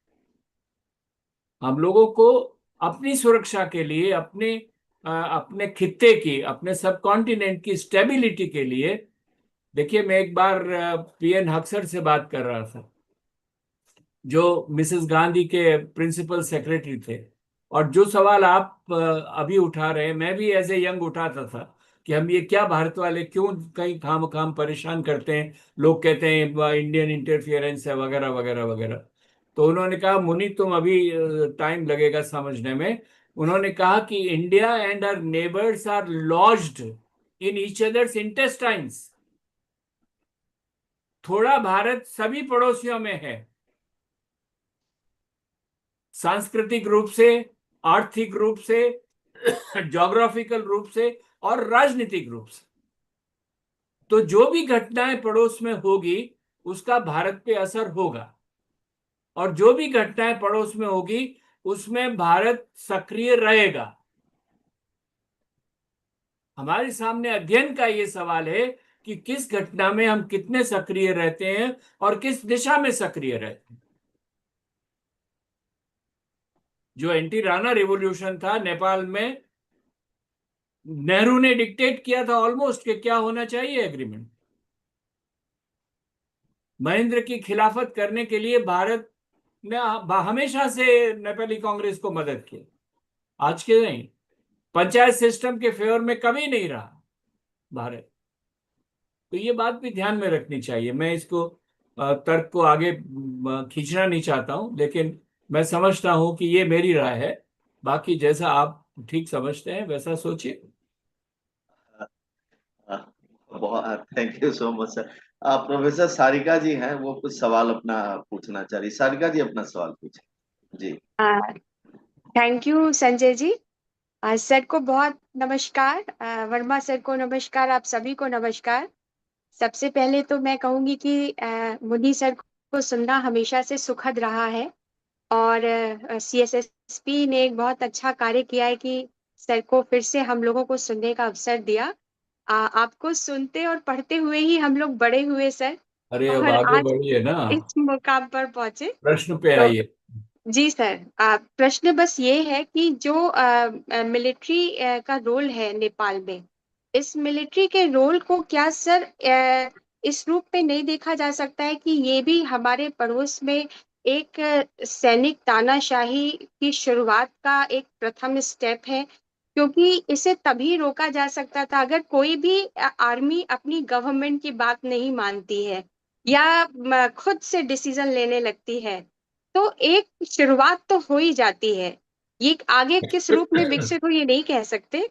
हम लोगों को अपनी सुरक्षा के लिए, अपने खित्ते की, अपने सब कॉन्टिनेंट की स्टेबिलिटी के लिए। देखिए, मैं एक बार पीएन हक्सर से बात कर रहा था, जो मिसेस गांधी के प्रिंसिपल सेक्रेटरी थे। और जो सवाल आप अभी उठा रहे हैं, मैं भी एज ए यंग उठाता था कि हम ये क्या भारत वाले क्यों कहीं खाम खाम परेशान करते हैं। लोग कहते हैं इंडियन इंटरफियरेंस है वगैरह वगैरह वगैरह। तो उन्होंने कहा मुनि तुम अभी टाइम लगेगा समझने में। उन्होंने कहा कि India and our neighbours are lodged in each others intestines. थोड़ा भारत सभी पड़ोसियों में है, सांस्कृतिक रूप से, आर्थिक रूप से, ज्योग्राफिकल रूप से और राजनीतिक रूप से। तो जो भी घटनाएं पड़ोस में होगी उसका भारत पे असर होगा, और जो भी घटनाएं पड़ोस में होगी उसमें भारत सक्रिय रहेगा। हमारे सामने अध्ययन का ये सवाल है कि किस घटना में हम कितने सक्रिय रहते हैं और किस दिशा में सक्रिय रहते हैं। जो एंटी राणा रिवॉल्यूशन था नेपाल में, नेहरू ने डिक्टेट किया था ऑलमोस्ट कि क्या होना चाहिए एग्रीमेंट। महेंद्र की खिलाफत करने के लिए भारत ने हमेशा से नेपाली कांग्रेस को मदद की, आज के नहीं। पंचायत सिस्टम के फेवर में कभी नहीं रहा भारत। तो ये बात भी ध्यान में रखनी चाहिए। मैं इसको तर्क को आगे खींचना नहीं चाहता हूं, लेकिन मैं समझता हूं कि ये मेरी राय है। बाकी जैसा आप ठीक समझते हैं वैसा सोचिए। बहुत thank you so much sir. Professor Sarika ji हैं, वो कुछ सवाल अपना पूछना चाह रही। सारिका जी अपना सवाल पूछे जी। Thank you Sanjay ji. Sir को बहुत नमस्कार, वर्मा सर को नमस्कार, आप सभी को नमस्कार। सबसे पहले तो मैं कहूंगी कि मुनि सर को सुनना हमेशा से सुखद रहा है, और सीएसएसपी ने एक बहुत अच्छा कार्य किया है कि सर को फिर से हम लोगों को सुनने का अवसर दिया। आपको सुनते और पढ़ते हुए ही हम लोग बड़े हुए सर, अरे अब और आगे आज बढ़िए ना, इस मुकाम पर पहुंचे। प्रश्न पे तो आइए। जी सर, प्रश्न बस ये है कि जो मिलिट्री का रोल है नेपाल में, इस मिलिट्री के रोल को क्या सर इस रूप में नहीं देखा जा सकता है कि ये भी हमारे पड़ोस में एक सैनिक तानाशाही की शुरुआत का एक प्रथम स्टेप है? क्योंकि इसे तभी रोका जा सकता था अगर कोई भी आर्मी अपनी गवर्नमेंट की बात नहीं मानती है या खुद से डिसीजन लेने लगती है, तो एक शुरुआत तो हो ही जाती है। ये आगे किस रूप में विकसित हो ये नहीं कह सकते।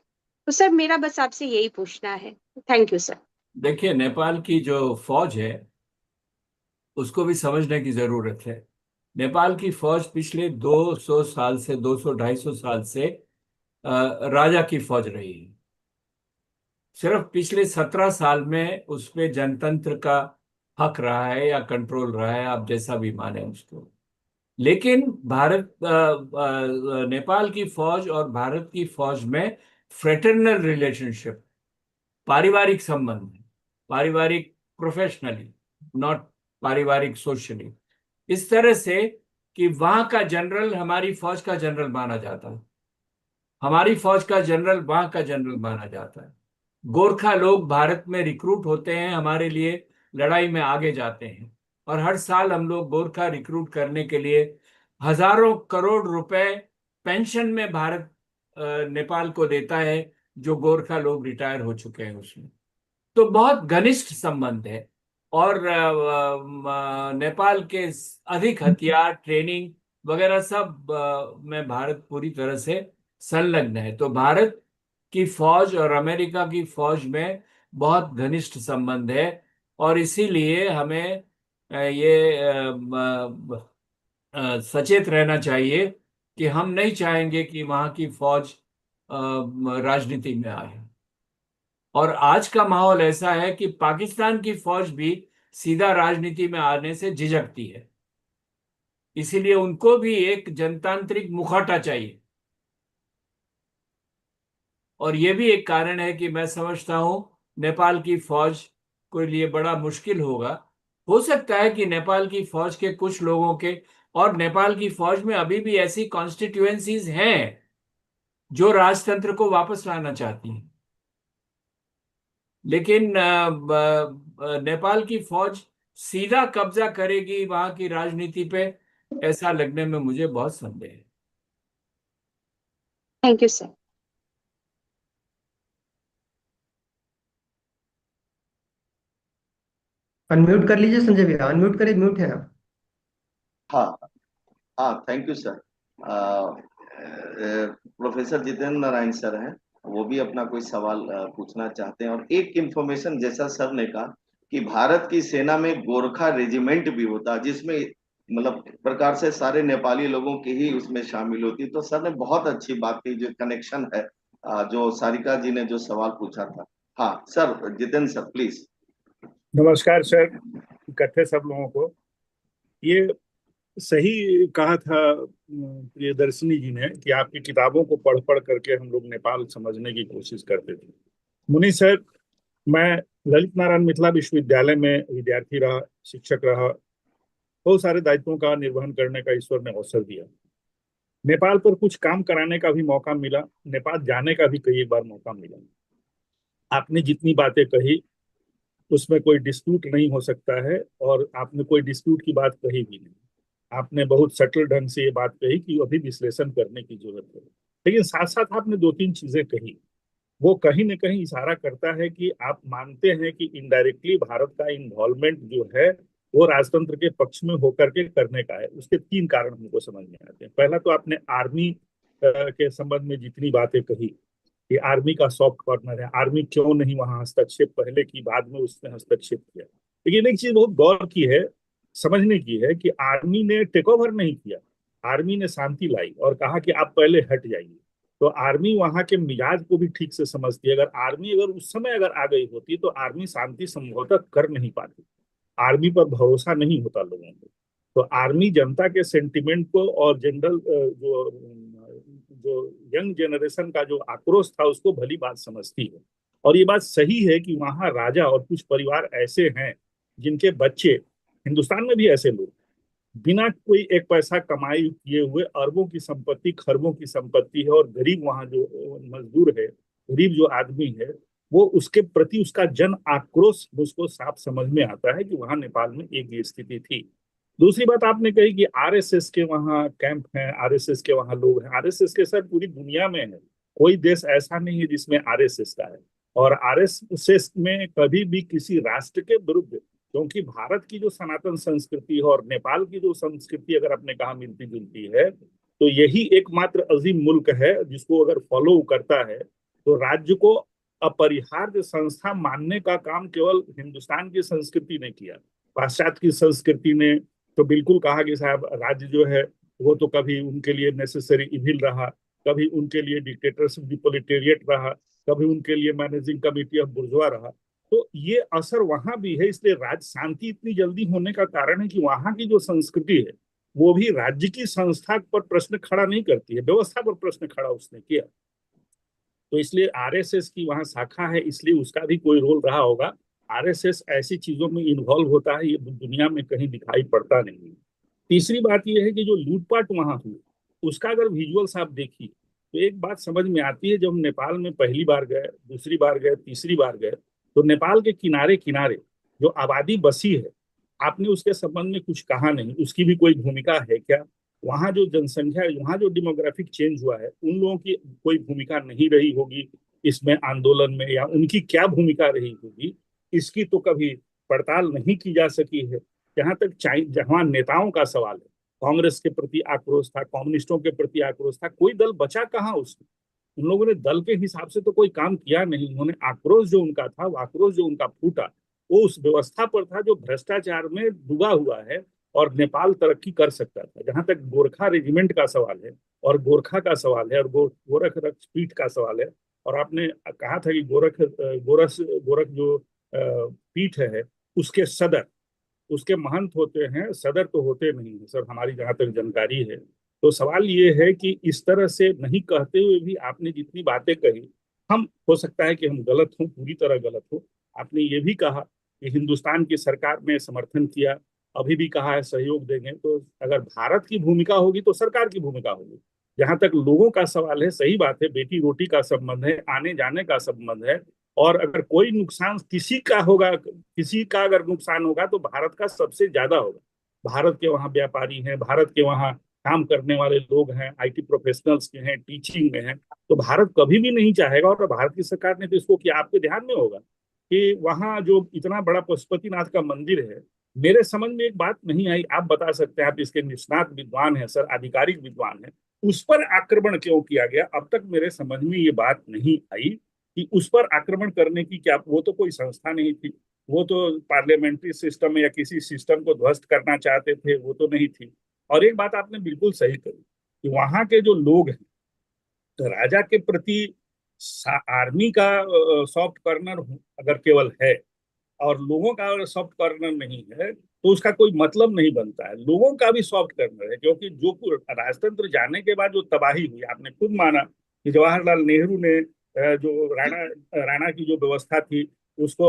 तो सर मेरा बस आपसे यही पूछना है। Thank you sir. देखिए, नेपाल की जो फौज है उसको भी समझने की जरूरत है। नेपाल की फौज पिछले 200 साल से 200-250 साल से राजा की फौज रही है। सिर्फ पिछले 17 साल में उसमें जनतंत्र का हक रहा है या कंट्रोल रहा है, आप जैसा भी माने उसको। लेकिन नेपाल की फौज और भारत की फौज में फ्रेटर्नल रिलेशनशिप, पारिवारिक संबंध है, पारिवारिक प्रोफेशनली, नॉट पारिवारिक सोशली। इस तरह से कि वहां का जनरल हमारी फौज का जनरल माना जाता है, हमारी फौज का जनरल वहां का जनरल माना जाता है। गोरखा लोग भारत में रिक्रूट होते हैं, हमारे लिए लड़ाई में आगे जाते हैं, और हर साल हम लोग गोरखा रिक्रूट करने के लिए हजारों करोड़ रुपए पेंशन में भारत नेपाल को देता है, जो गोरखा लोग रिटायर हो चुके हैं उसमें। तो बहुत घनिष्ठ संबंध है। और नेपाल के अधिक हथियार, ट्रेनिंग वगैरह सब में भारत पूरी तरह से संलग्न है। तो भारत की फौज और अमेरिका की फौज में बहुत घनिष्ठ संबंध है, और इसीलिए हमें ये सचेत रहना चाहिए कि हम नहीं चाहेंगे कि वहां की फौज राजनीति में आए। और आज का माहौल ऐसा है कि पाकिस्तान की फौज भी सीधा राजनीति में आने से झिझकती है, इसीलिए उनको भी एक जनतांत्रिक मुखौटा चाहिए। और ये भी एक कारण है कि मैं समझता हूं नेपाल की फौज के लिए बड़ा मुश्किल होगा। हो सकता है कि नेपाल की फौज के कुछ लोगों के, और नेपाल की फौज में अभी भी ऐसी कॉन्स्टिट्यूएंसीज हैं जो राजतंत्र को वापस लाना चाहती हैं, लेकिन नेपाल की फौज सीधा कब्जा करेगी वहां की राजनीति पे, ऐसा लगने में मुझे बहुत संदेह है। Thank you sir. अनम्यूट कर लीजिए संजय भैया, अनम्यूट करिए, म्यूट है आप। हाँ हाँ, thank you sir. Professor Jitendra Narayan sir हैं, वो भी अपना कोई सवाल पूछना चाहते हैं। और एक इंफॉर्मेशन, जैसा सर ने कहा कि भारत की सेना में गोरखा रेजिमेंट भी होता है, जिसमें मतलब प्रकार से सारे नेपाली लोगों की ही उसमें शामिल होती। तो सर ने बहुत अच्छी बात की, जो कनेक्शन है, जो सारिका जी ने जो सवाल पूछा था। हाँ सर, जितेंद्र सर प्लीज। नमस्कार सर, इकट्ठे सब लोगों को। ये सही कहा था प्रियदर्शनी जी ने कि आपकी किताबों को पढ़ पढ़ करके हम लोग नेपाल समझने की कोशिश करते थे। मुनि सर, मैं ललित नारायण मिथिला विश्वविद्यालय में विद्यार्थी रहा, शिक्षक रहा, बहुत सारे दायित्वों का निर्वहन करने का ईश्वर ने अवसर दिया। नेपाल पर कुछ काम कराने का भी मौका मिला, नेपाल जाने का भी कई बार मौका मिला। आपने जितनी बातें कही उसमें कोई डिस्प्यूट नहीं हो सकता है, और आपने कोई डिस्प्यूट की बात कही भी नहीं। आपने बहुत सटल ढंग से ये बात कही कि अभी विश्लेषण करने की जरूरत है, लेकिन साथ साथ आपने दो तीन चीजें कही, वो कहीं न कहीं इशारा करता है कि आप मानते हैं कि इनडायरेक्टली भारत का इन्वॉल्वमेंट जो है वो राजतंत्र के पक्ष में होकर के करने का है। उसके तीन कारण हमको समझ में आते हैं। पहला तो आपने आर्मी के संबंध में जितनी बातें कही कि आर्मी का सॉफ्ट कॉर्नर है, आर्मी क्यों नहीं वहां हस्तक्षेप पहले की, बाद में उसने हस्तक्षेप किया। लेकिन एक चीज बहुत गौर की है, समझने की है कि आर्मी ने टेक ओवर नहीं किया, आर्मी ने शांति लाई और कहा कि आप पहले हट जाइए। तो आर्मी वहां के मिजाज को भी ठीक से समझती है। अगर आर्मी अगर उस समय अगर आ गई होती तो आर्मी शांति समझौता कर नहीं पाती। आर्मी पर भरोसा नहीं होता लोगों को। तो आर्मी जनता के सेंटिमेंट को और जनरल जो जो यंग जनरेशन का जो आक्रोश था उसको भली बात समझती है। और ये बात सही है कि वहां राजा और कुछ परिवार ऐसे हैं जिनके बच्चे, हिंदुस्तान में भी ऐसे लोग बिना कोई एक पैसा कमाई किए हुए अरबों की संपत्ति, खरबों की संपत्ति है, और गरीब वहां जो मजदूर है, गरीब जो आदमी है, वो उसके प्रति उसका जन आक्रोश उसको साफ समझ में आता है कि वहां नेपाल में एक ये स्थिति थी। दूसरी बात आपने कही कि आरएसएस के वहां कैंप हैं, आरएसएस के वहां लोग हैं। आरएसएस के सर पूरी दुनिया में है, कोई देश ऐसा नहीं है जिसमें आरएसएस का है। और आरएसएस में कभी भी किसी राष्ट्र के विरुद्ध, क्योंकि भारत की जो सनातन संस्कृति है और नेपाल की जो संस्कृति अगर आपने कहा मिलती जुलती है, तो यही एकमात्र अजीम मुल्क है जिसको अगर फॉलो करता है तो राज्य को अपरिहार्य संस्था मानने का काम केवल हिंदुस्तान की संस्कृति ने किया। पाश्चात्य की संस्कृति ने तो बिल्कुल कहा कि साहब राज्य जो है वो तो कभी उनके लिए नेसेसरी इविल रहा, कभी उनके लिए डिक्टेटरशिप डिपोलिटेरिएट रहा, कभी उनके लिए मैनेजिंग कमिटी ऑफ बुर्जुआ रहा। तो ये असर वहां भी है। इसलिए राज्य शांति इतनी जल्दी होने का कारण है कि वहां की जो संस्कृति है वो भी राज्य की संस्था पर प्रश्न खड़ा नहीं करती है, व्यवस्था पर प्रश्न खड़ा उसने किया। तो इसलिए आरएसएस की वहां शाखा है, इसलिए उसका भी कोई रोल रहा होगा। आरएसएस ऐसी चीजों में इन्वॉल्व होता है, ये दुनिया में कहीं दिखाई पड़ता नहीं है। तीसरी बात यह है कि जो लूटपाट वहां हुई उसका अगर विजुअल्स आप देखिए तो एक बात समझ में आती है। जब हम नेपाल में पहली बार गए, दूसरी बार गए, तीसरी बार गए, तो नेपाल के किनारे किनारे जो आबादी बसी है, आपने उसके संबंध में कुछ कहा नहीं। उसकी भी कोई भूमिका है क्या? वहां जो जनसंख्या, वहां जो डेमोग्राफिक चेंज हुआ है, उन लोगों की कोई भूमिका नहीं रही होगी इसमें आंदोलन में, या उनकी क्या भूमिका रही होगी इसकी तो कभी पड़ताल नहीं की जा सकी है। जहां तक जहां नेताओं का सवाल है, कांग्रेस के प्रति आक्रोश था, कम्युनिस्टों के प्रति आक्रोश था, कोई दल बचा कहाँ उसमें? उन लोगों ने दल के हिसाब से तो कोई काम किया नहीं। उन्होंने आक्रोश जो उनका था, वो आक्रोश जो उनका फूटा, वो उस व्यवस्था पर था जो भ्रष्टाचार में डूबा हुआ है और नेपाल तरक्की कर सकता था। जहां तक गोरखा रेजिमेंट का सवाल है और गोरखा का सवाल है और गोरख रक्षपीठ का सवाल है, और आपने कहा था कि गोरख जो पीठ है उसके सदर, उसके महंत होते हैं, सदर तो होते नहीं है सर, हमारी जहां तक जानकारी है। तो सवाल ये है कि इस तरह से नहीं कहते हुए भी आपने जितनी बातें कही, हम हो सकता है कि हम गलत हों, पूरी तरह गलत हो। आपने ये भी कहा कि हिंदुस्तान की सरकार ने समर्थन किया, अभी भी कहा है सहयोग देंगे। तो अगर भारत की भूमिका होगी तो सरकार की भूमिका होगी। जहां तक लोगों का सवाल है, सही बात है, बेटी रोटी का संबंध है, आने जाने का संबंध है, और अगर कोई नुकसान किसी का होगा, किसी का अगर नुकसान होगा तो भारत का सबसे ज्यादा होगा। भारत के वहाँ व्यापारी हैं, भारत के वहाँ काम करने वाले लोग हैं, आईटी प्रोफेशनल्स के हैं, टीचिंग में हैं। तो भारत कभी भी नहीं चाहेगा, और भारत की सरकार ने तो इसको किया। आपके ध्यान में होगा कि वहाँ जो इतना बड़ा पशुपतिनाथ का मंदिर है, मेरे समझ में एक बात नहीं आई, आप बता सकते हैं, आप इसके निष्णात विद्वान हैं सर, आधिकारिक विद्वान हैं, उस पर आक्रमण क्यों किया गया? अब तक मेरे समझ में ये बात नहीं आई कि उस पर आक्रमण करने की क्या, वो तो कोई संस्था नहीं थी, वो तो पार्लियामेंट्री सिस्टम या किसी सिस्टम को ध्वस्त करना चाहते थे, वो तो नहीं थी। और एक बात आपने बिल्कुल सही कही कि वहां के जो लोग हैं, तो राजा के प्रति आर्मी का सॉफ्ट कॉर्नर अगर केवल है और लोगों का अगर सॉफ्ट कॉर्नर नहीं है तो उसका कोई मतलब नहीं बनता है। लोगों का भी सॉफ्ट कॉर्नर है, क्योंकि जो राजतंत्र जाने के बाद जो तबाही हुई, आपने खुद माना कि जवाहरलाल नेहरू ने जो राणा की जो व्यवस्था थी उसको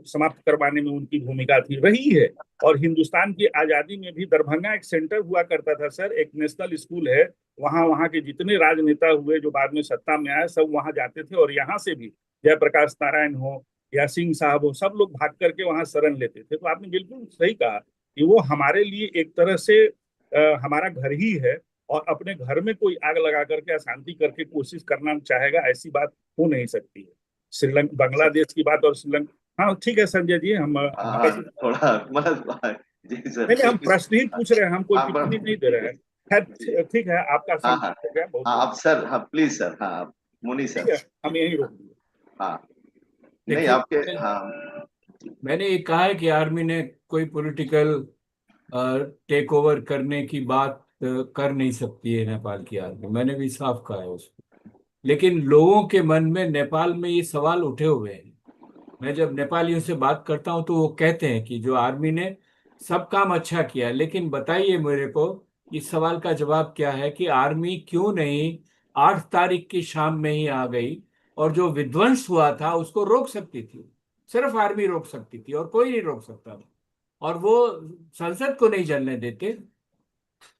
समाप्त करवाने में उनकी भूमिका थी, रही है। और हिंदुस्तान की आजादी में भी दरभंगा एक सेंटर हुआ करता था सर, एक नेशनल स्कूल है, वहां के जितने राजनेता हुए जो बाद में सत्ता में आए सब वहां जाते थे, और यहाँ से भी जयप्रकाश नारायण हो या सिंह साहब हो, सब लोग भाग करके वहां शरण लेते थे। तो आपने बिल्कुल सही कहा कि वो हमारे लिए एक तरह से हमारा घर ही है, और अपने घर में कोई आग लगा करके अशांति करके कोशिश करना चाहेगा, ऐसी बात हो नहीं सकती है। श्रीलंका, बांग्लादेश की बात और श्रीलंका, हाँ ठीक है संजय जी, हम थोड़ा मतलब जी सर, नहीं, हम प्रश्न ही पूछ रहे हैं, हम कोई आप टिप्पणी नहीं दे रहे हैं। खैर ठीक है, आपका हाँ समय हाँ हो गया, बहुत हाँ, आप सर, हाँ प्लीज सर, हाँ मुनि ठीक सर, है, हम यही रोक देंगे। हाँ नहीं देखिए, आपके, हाँ मैंने ये कहा है कि आर्मी ने कोई पॉलिटिकल टेक ओवर करने की बात कर नहीं सकती है नेपाल की आर्मी, मैंने भी साफ कहा है उसको। लेकिन लोगों के मन में नेपाल में ये सवाल उठे हुए हैं। मैं जब नेपालियों से बात करता हूं तो वो कहते हैं कि जो आर्मी ने सब काम अच्छा किया, लेकिन बताइए मेरे को, इस सवाल का जवाब क्या है कि आर्मी क्यों नहीं 8 तारीख की शाम में ही आ गई और जो विध्वंस हुआ था उसको रोक सकती थी। सिर्फ आर्मी रोक सकती थी और कोई नहीं रोक सकता था। और वो संसद को नहीं जलने देते,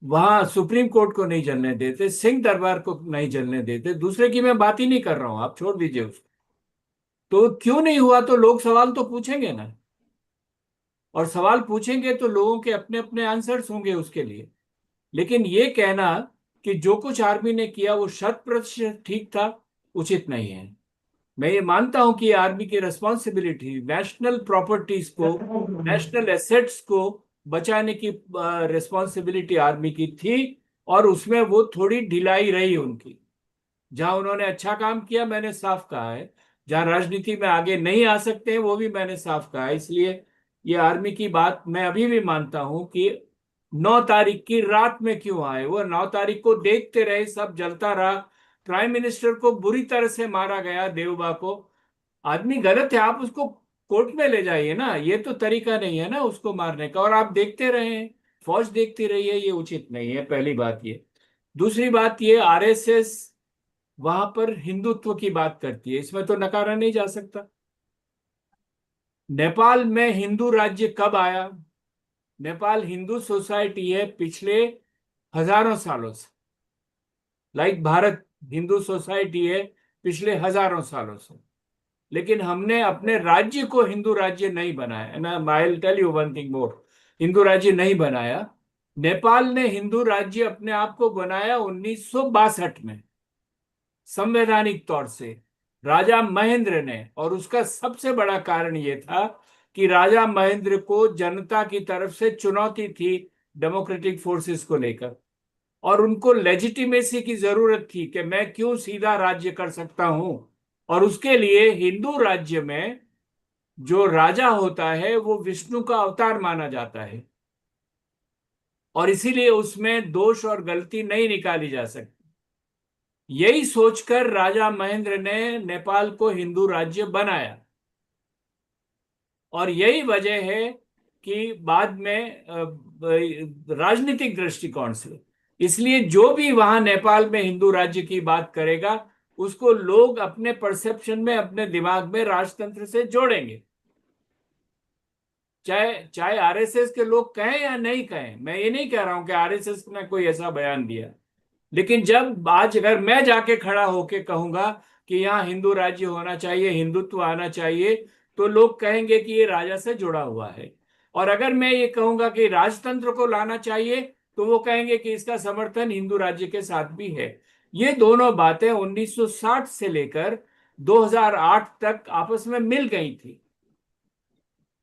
वहां सुप्रीम कोर्ट को नहीं जलने देते, सिंह दरबार को नहीं जलने देते, दूसरे की मैं बात ही नहीं कर रहा हूं, आप छोड़ दीजिए उसको। तो क्यों नहीं हुआ? तो लोग सवाल तो पूछेंगे ना, और सवाल पूछेंगे तो लोगों के अपने अपने आंसर्स होंगे उसके लिए। लेकिन ये कहना कि जो कुछ आर्मी ने किया वो 100% ठीक था, उचित नहीं है। मैं ये मानता हूं कि आर्मी की रिस्पॉन्सिबिलिटी नेशनल प्रॉपर्टीज को, नेशनल एसेट्स को बचाने की रिस्पॉन्सिबिलिटी आर्मी की थी, और उसमें वो थोड़ी ढिलाई रही उनकी। जहां उन्होंने अच्छा काम किया मैंने साफ कहा है, जहां राजनीति में आगे नहीं आ सकते हैं वो भी मैंने साफ कहा है। इसलिए ये आर्मी की बात मैं अभी भी मानता हूं कि 9 तारीख की रात में क्यों आए। वो 9 तारीख को देखते रहे, सब जलता रहा, प्राइम मिनिस्टर को बुरी तरह से मारा गया, देवबा को। आदमी गलत है, आप उसको कोर्ट में ले जाइए ना, ये तो तरीका नहीं है ना उसको मारने का। और आप देखते रहे, फौज देखती रही है, ये उचित नहीं है, पहली बात ये। दूसरी बात ये, आरएसएस वहां पर हिंदुत्व की बात करती है, इसमें तो नकारा नहीं जा सकता। नेपाल में हिंदू राज्य कब आया? नेपाल हिंदू सोसाइटी है पिछले हजारों सालों से, लाइक भारत हिंदू सोसाइटी है पिछले हजारों सालों से। लेकिन हमने अपने राज्य को हिंदू राज्य नहीं बनाया ना। I will tell you one thing more, Hindu राज्य नहीं बनाया। नेपाल ने हिंदू राज्य अपने आप को बनाया 1962 में, संवैधानिक तौर से राजा महेंद्र ने। और उसका सबसे बड़ा कारण यह था कि राजा महेंद्र को जनता की तरफ से चुनौती थी डेमोक्रेटिक फोर्सेस को लेकर, और उनको लेजिटिमेसी की जरूरत थी कि मैं क्यों सीधा राज्य कर सकता हूं। और उसके लिए हिंदू राज्य में जो राजा होता है वो विष्णु का अवतार माना जाता है, और इसीलिए उसमें दोष और गलती नहीं निकाली जा सकती। यही सोचकर राजा महेंद्र ने नेपाल को हिंदू राज्य बनाया, और यही वजह है कि बाद में राजनीतिक दृष्टिकोण से, इसलिए जो भी वहां नेपाल में हिंदू राज्य की बात करेगा उसको लोग अपने परसेप्शन में, अपने दिमाग में राजतंत्र से जोड़ेंगे, चाहे चाहे आरएसएस के लोग कहें या नहीं कहें। मैं ये नहीं कह रहा हूं कि आरएसएस ने कोई ऐसा बयान दिया, लेकिन जब आज अगर मैं जाके खड़ा होके कहूंगा कि यहाँ हिंदू राज्य होना चाहिए, हिंदुत्व आना चाहिए, तो लोग कहेंगे कि ये राजा से जुड़ा हुआ है। और अगर मैं ये कहूंगा कि राजतंत्र को लाना चाहिए, तो वो कहेंगे कि इसका समर्थन हिंदू राज्य के साथ भी है। ये दोनों बातें 1960 से लेकर 2008 तक आपस में मिल गई थी।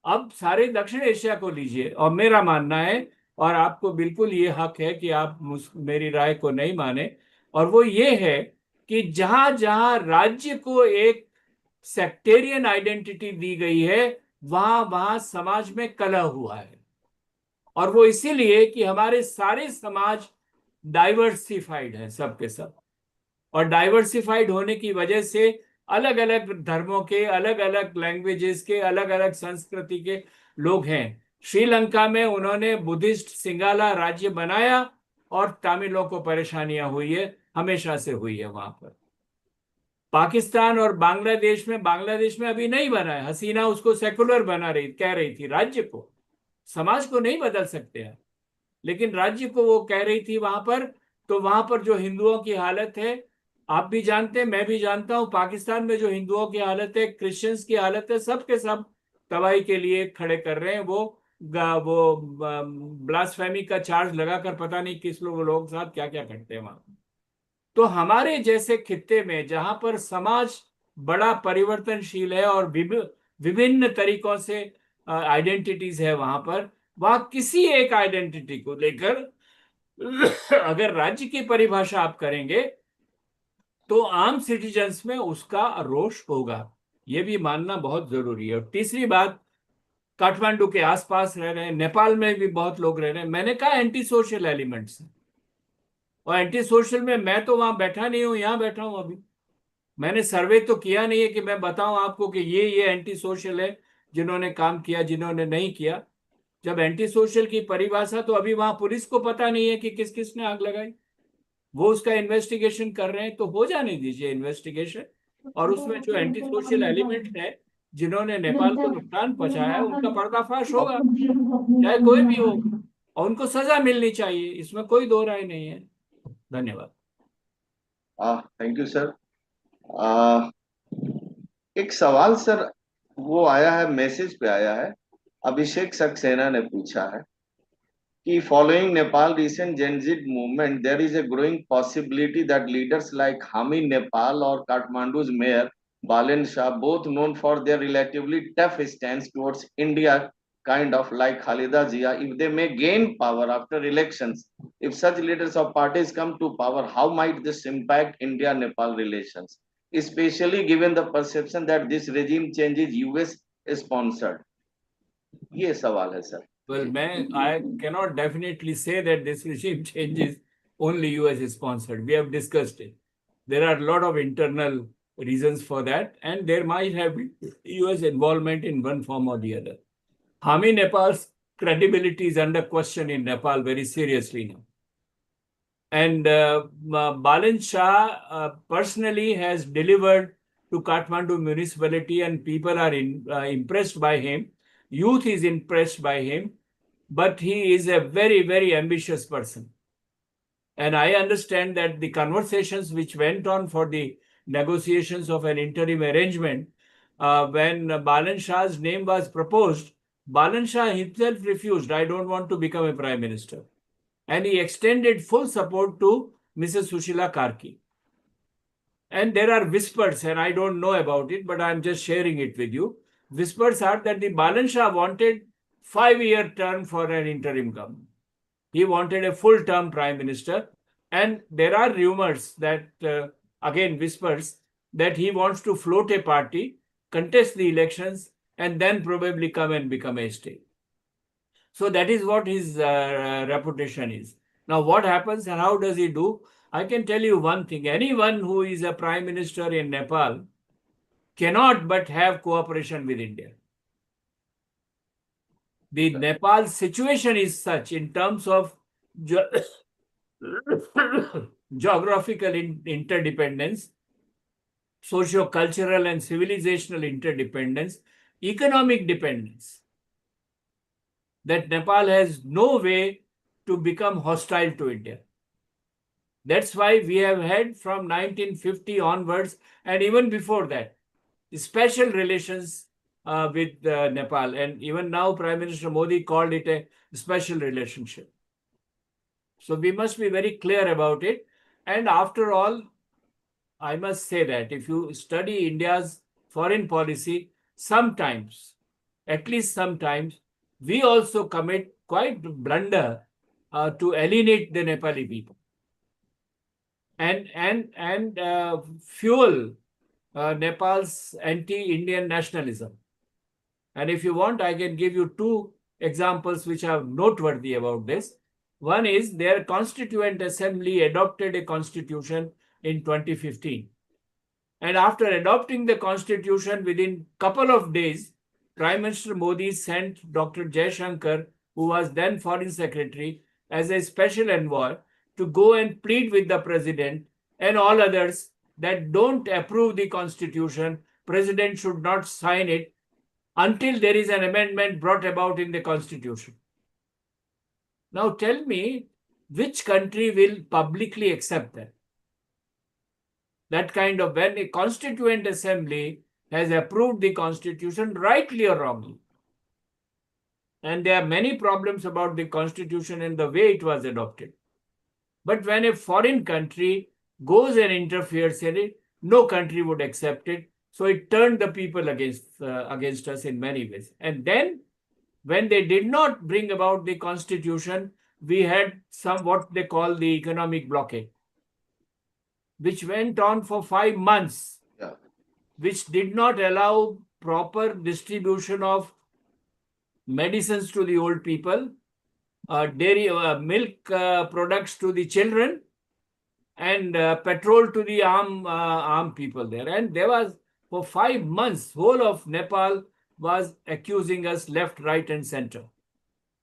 अब सारे दक्षिण एशिया को लीजिए, और मेरा मानना है, और आपको बिल्कुल ये हक है कि आप मेरी राय को नहीं माने, और वो ये है कि जहां जहां राज्य को एक सेक्टेरियन आइडेंटिटी दी गई है, वहां वहां समाज में कलह हुआ है। और वो इसीलिए कि हमारे सारे समाज डाइवर्सिफाइड है, सब के सब। और डाइवर्सिफाइड होने की वजह से अलग अलग धर्मों के, अलग अलग लैंग्वेजेस के, अलग अलग संस्कृति के लोग हैं। श्रीलंका में उन्होंने बुद्धिस्ट सिंगाला राज्य बनाया, और तमिलों को परेशानियां हुई है, हमेशा से हुई है वहां पर। पाकिस्तान और बांग्लादेश में अभी नहीं बना है, हसीना उसको सेकुलर बना रही, कह रही थी राज्य को। समाज को नहीं बदल सकते हैं, लेकिन राज्य को वो कह रही थी वहां पर। तो वहां पर जो हिंदुओं की हालत है, आप भी जानते हैं, मैं भी जानता हूं, पाकिस्तान में जो हिंदुओं की हालत है, क्रिश्चियंस की हालत है, सब के सब तबाही के लिए खड़े कर रहे हैं। वो ब्लास्फेमी का चार्ज लगाकर पता नहीं किस लोगों के साथ क्या क्या करते हैं वहां। तो हमारे जैसे खित्ते में जहां पर समाज बड़ा परिवर्तनशील है और विभिन्न तरीकों से आइडेंटिटीज है, वहां किसी एक आइडेंटिटी को लेकर अगर राज्य की परिभाषा आप करेंगे, तो आम सिटीजन्स में उसका रोष होगा। यह भी मानना बहुत जरूरी है। और तीसरी बात, काठमांडू के आसपास रह रहे हैं, नेपाल में भी बहुत लोग रह रहे हैं, मैंने कहा एंटी सोशल एलिमेंट्स। और एंटी सोशल में मैं तो वहां बैठा नहीं हूं, यहां बैठा हूं अभी। मैंने सर्वे तो किया नहीं है कि मैं बताऊं आपको कि ये एंटी सोशल है, जिन्होंने काम किया, जिन्होंने नहीं किया। जब एंटी सोशल की परिभाषा, तो अभी वहां पुलिस को पता नहीं है कि किस किसने आग लगाई, वो उसका इन्वेस्टिगेशन कर रहे हैं, तो हो जाने दीजिए इन्वेस्टिगेशन। और उसमें जो एंटी सोशल एलिमेंट है, जिन्होंने नेपाल को नुकसान पहुंचाया है, उनका पर्दाफाश होगा, चाहे कोई भी हो, और उनको सजा मिलनी चाहिए, इसमें कोई दो राय नहीं है। धन्यवाद। Thank you sir. एक सवाल सर, वो आया है, मैसेज पे आया है, अभिषेक सक्सेना ने पूछा है कि following Nepal recent Gen Z movement, there is a growing possibility that leaders like Hami Nepal or Kathmandu's mayor Balen Shah, both known for their relatively tough stance towards India, kind of like Khalida Zia, if they may gain power after elections, if such leaders of parties come to power, how might this impact India-Nepal relations, especially given the perception that this regime change is US sponsored? ये सवाल है sir. Well, I cannot definitely say that this regime change is only US sponsored. We have discussed it. There are a lot of internal reasons for that, and there might have been US involvement in one form or the other. Hami Nepal's credibility is under question in Nepal very seriously now. And Balan Shah personally has delivered to Kathmandu municipality, and people are impressed by him. Youth is impressed by him, but he is a very, very ambitious person. And I understand that the conversations which went on for the negotiations of an interim arrangement, when Balan Shah's name was proposed, Balan Shah himself refused. I don't want to become a prime minister. And he extended full support to Mrs. Sushila Karki. And there are whispers, and I don't know about it, but I'm just sharing it with you. Whispers are that the Balan Shah wanted 5-year term for an interim government. He wanted a full-term prime minister. And there are rumors that, again, whispers, that he wants to float a party, contest the elections, and then probably come and become a state. So that is what his reputation is. Now, what happens and how does he do? I can tell you one thing. Anyone who is a prime minister in Nepal cannot but have cooperation with India. The Nepal situation is such in terms of geographical interdependence, socio-cultural and civilizational interdependence, economic dependence, that Nepal has no way to become hostile to India. That's why we have had from 1950 onwards, and even before that, special relations with Nepal. And even now, Prime Minister Modi called it a special relationship. So we must be very clear about it. And after all, I must say that if you study India's foreign policy, sometimes, at least sometimes, we also commit quite blunder to alienate the Nepali people and fuel Nepal's anti-Indian nationalism. And if you want, I can give you 2 examples which are noteworthy about this. One is their Constituent Assembly adopted a constitution in 2015. And after adopting the constitution, within a couple of days, Prime Minister Modi sent Dr. Jaishankar, who was then Foreign Secretary, as a special envoy to go and plead with the president and all others that don't approve the constitution. President should not sign it until there is an amendment brought about in the constitution. Now tell me, which country will publicly accept that? That kind of, when a Constituent Assembly has approved the constitution, rightly or wrongly. And there are many problems about the constitution and the way it was adopted. But when a foreign country goes and interferes in it, no country would accept it. So it turned the people against us in many ways. And then when they did not bring about the constitution, we had some what they call the economic blockade, which went on for 5 months, which did not allow proper distribution of medicines to the old people, dairy, milk products to the children, and petrol to the armed people there. And there was, for 5 months, whole of Nepal was accusing us left, right, and center,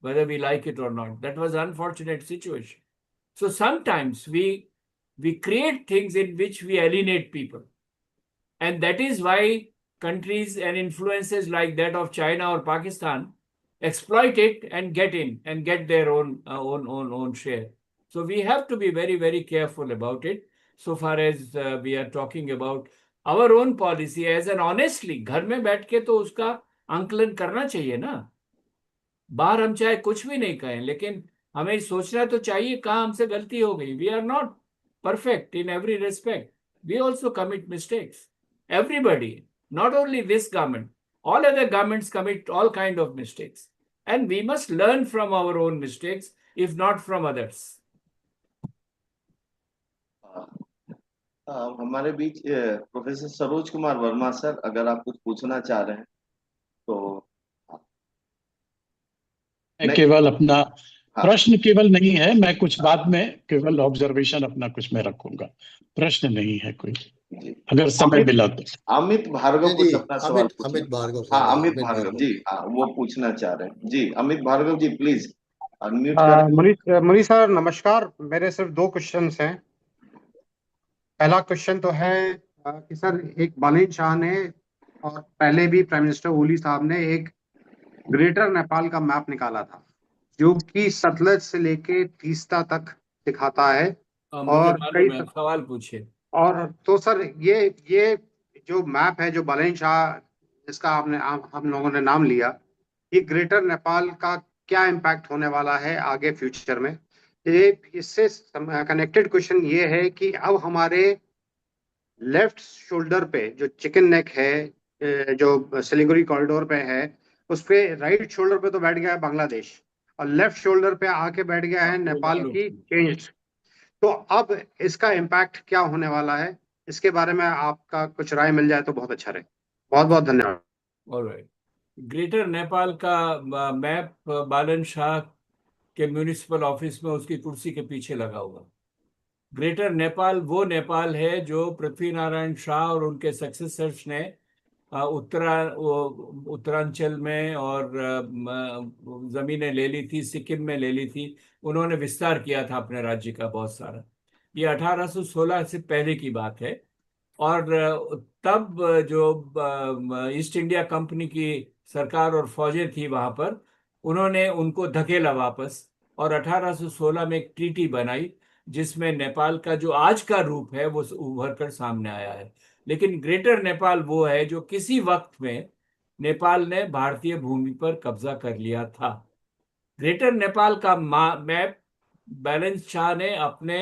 whether we like it or not. That was an unfortunate situation. So sometimes we create things in which we alienate people. And that is why countries and influences like that of China or Pakistan exploit it and get in and get their own share. So we have to be very, very careful about it. So far as we are talking about our own policy, as an honestly, घर में बैठ के तो उसका आंकलन करना चाहिए ना. बाहर हम चाहे कुछ भी नहीं कहें, लेकिन हमें सोचना तो चाहिए कहाँ हमसे गलती हो गई. We are not perfect in every respect. We also commit mistakes. Everybody, not only this government, all other governments commit all kind of mistakes. And we must learn from our own mistakes, if not from others. हमारे बीच professor Saroj Kumar Verma sir, अगर आप कुछ पूछना चाह रहे हैं तो नहीं, केवल अपना हाँ प्रश्न केवल नहीं है, मैं कुछ बाद में केवल ऑब्जर्वेशन अपना कुछ मैं रखूंगा, प्रश्न नहीं है कोई, जी। अगर समय अमित मिला तो। अमित भार्गव नहीं कुछ जी, अपना सवाल अमित पूछना। अमित भार्गव हाँ साहब है, अमित अमित भार्गव भार्गव। जी, हाँ वो पूछना चाह रहे हैं जी। अमित भार्गव जी प्लीज अनम्यूट कर। मनीष सर नमस्कार। मेरे सिर्फ दो क्वेश्चंस हैं। पहला क्वेश्चन तो है कि सर एक बालिन शाह ने और पहले भी प्राइम मिनिस्टर ओली साहब ने एक ग्रेटर नेपाल का मैप निकाला था जो कि सतलज से लेके तीस्ता तक दिखाता है। मुझे और मालूम है, सवाल पूछिए। और तो सर ये जो मैप है जो बालिन शाह जिसका हम लोगों ने नाम लिया, ये ग्रेटर नेपाल का क्या इम्पैक्ट होने वाला है आगे फ्यूचर में। ये इससे कनेक्टेड क्वेश्चन ये है कि अब हमारे लेफ्ट शोल्डर पे जो चिकन नेक है, जो सिलीगुड़ी कॉरिडोर पे है, उस पे राइट शोल्डर पे तो बैठ गया है बांग्लादेश और लेफ्ट शोल्डर पे आके बैठ गया है वो नेपाल मालूम। की चेंज। तो अब इसका इम्पैक्ट क्या होने वाला है, इसके बारे में आपका कुछ राय मिल जाए तो बहुत अच्छा रहे। बहुत बहुत धन्यवाद। ऑलराइट। ग्रेटर नेपाल का मैप बालन शाह के म्यूनिसिपल ऑफिस में उसकी कुर्सी के पीछे लगा हुआ। ग्रेटर नेपाल वो नेपाल है जो पृथ्वी नारायण शाह और उनके सक्सेसर्स ने उत्तरांचल में और जमीनें ले ली थी, सिक्किम में ले ली थी। उन्होंने विस्तार किया था अपने राज्य का बहुत सारा। ये 1816 से पहले की बात है। और तब जो ईस्ट इंडिया कंपनी की सरकार और फौजें थी वहां पर, उन्होंने उनको धकेला वापस और 1816 में एक ट्रीटी बनाई जिसमें नेपाल का जो आज का रूप है वो उभर कर सामने आया है। लेकिन ग्रेटर नेपाल वो है जो किसी वक्त में नेपाल ने भारतीय भूमि पर कब्जा कर लिया था। ग्रेटर नेपाल का मैप बैलेंस शाह ने अपने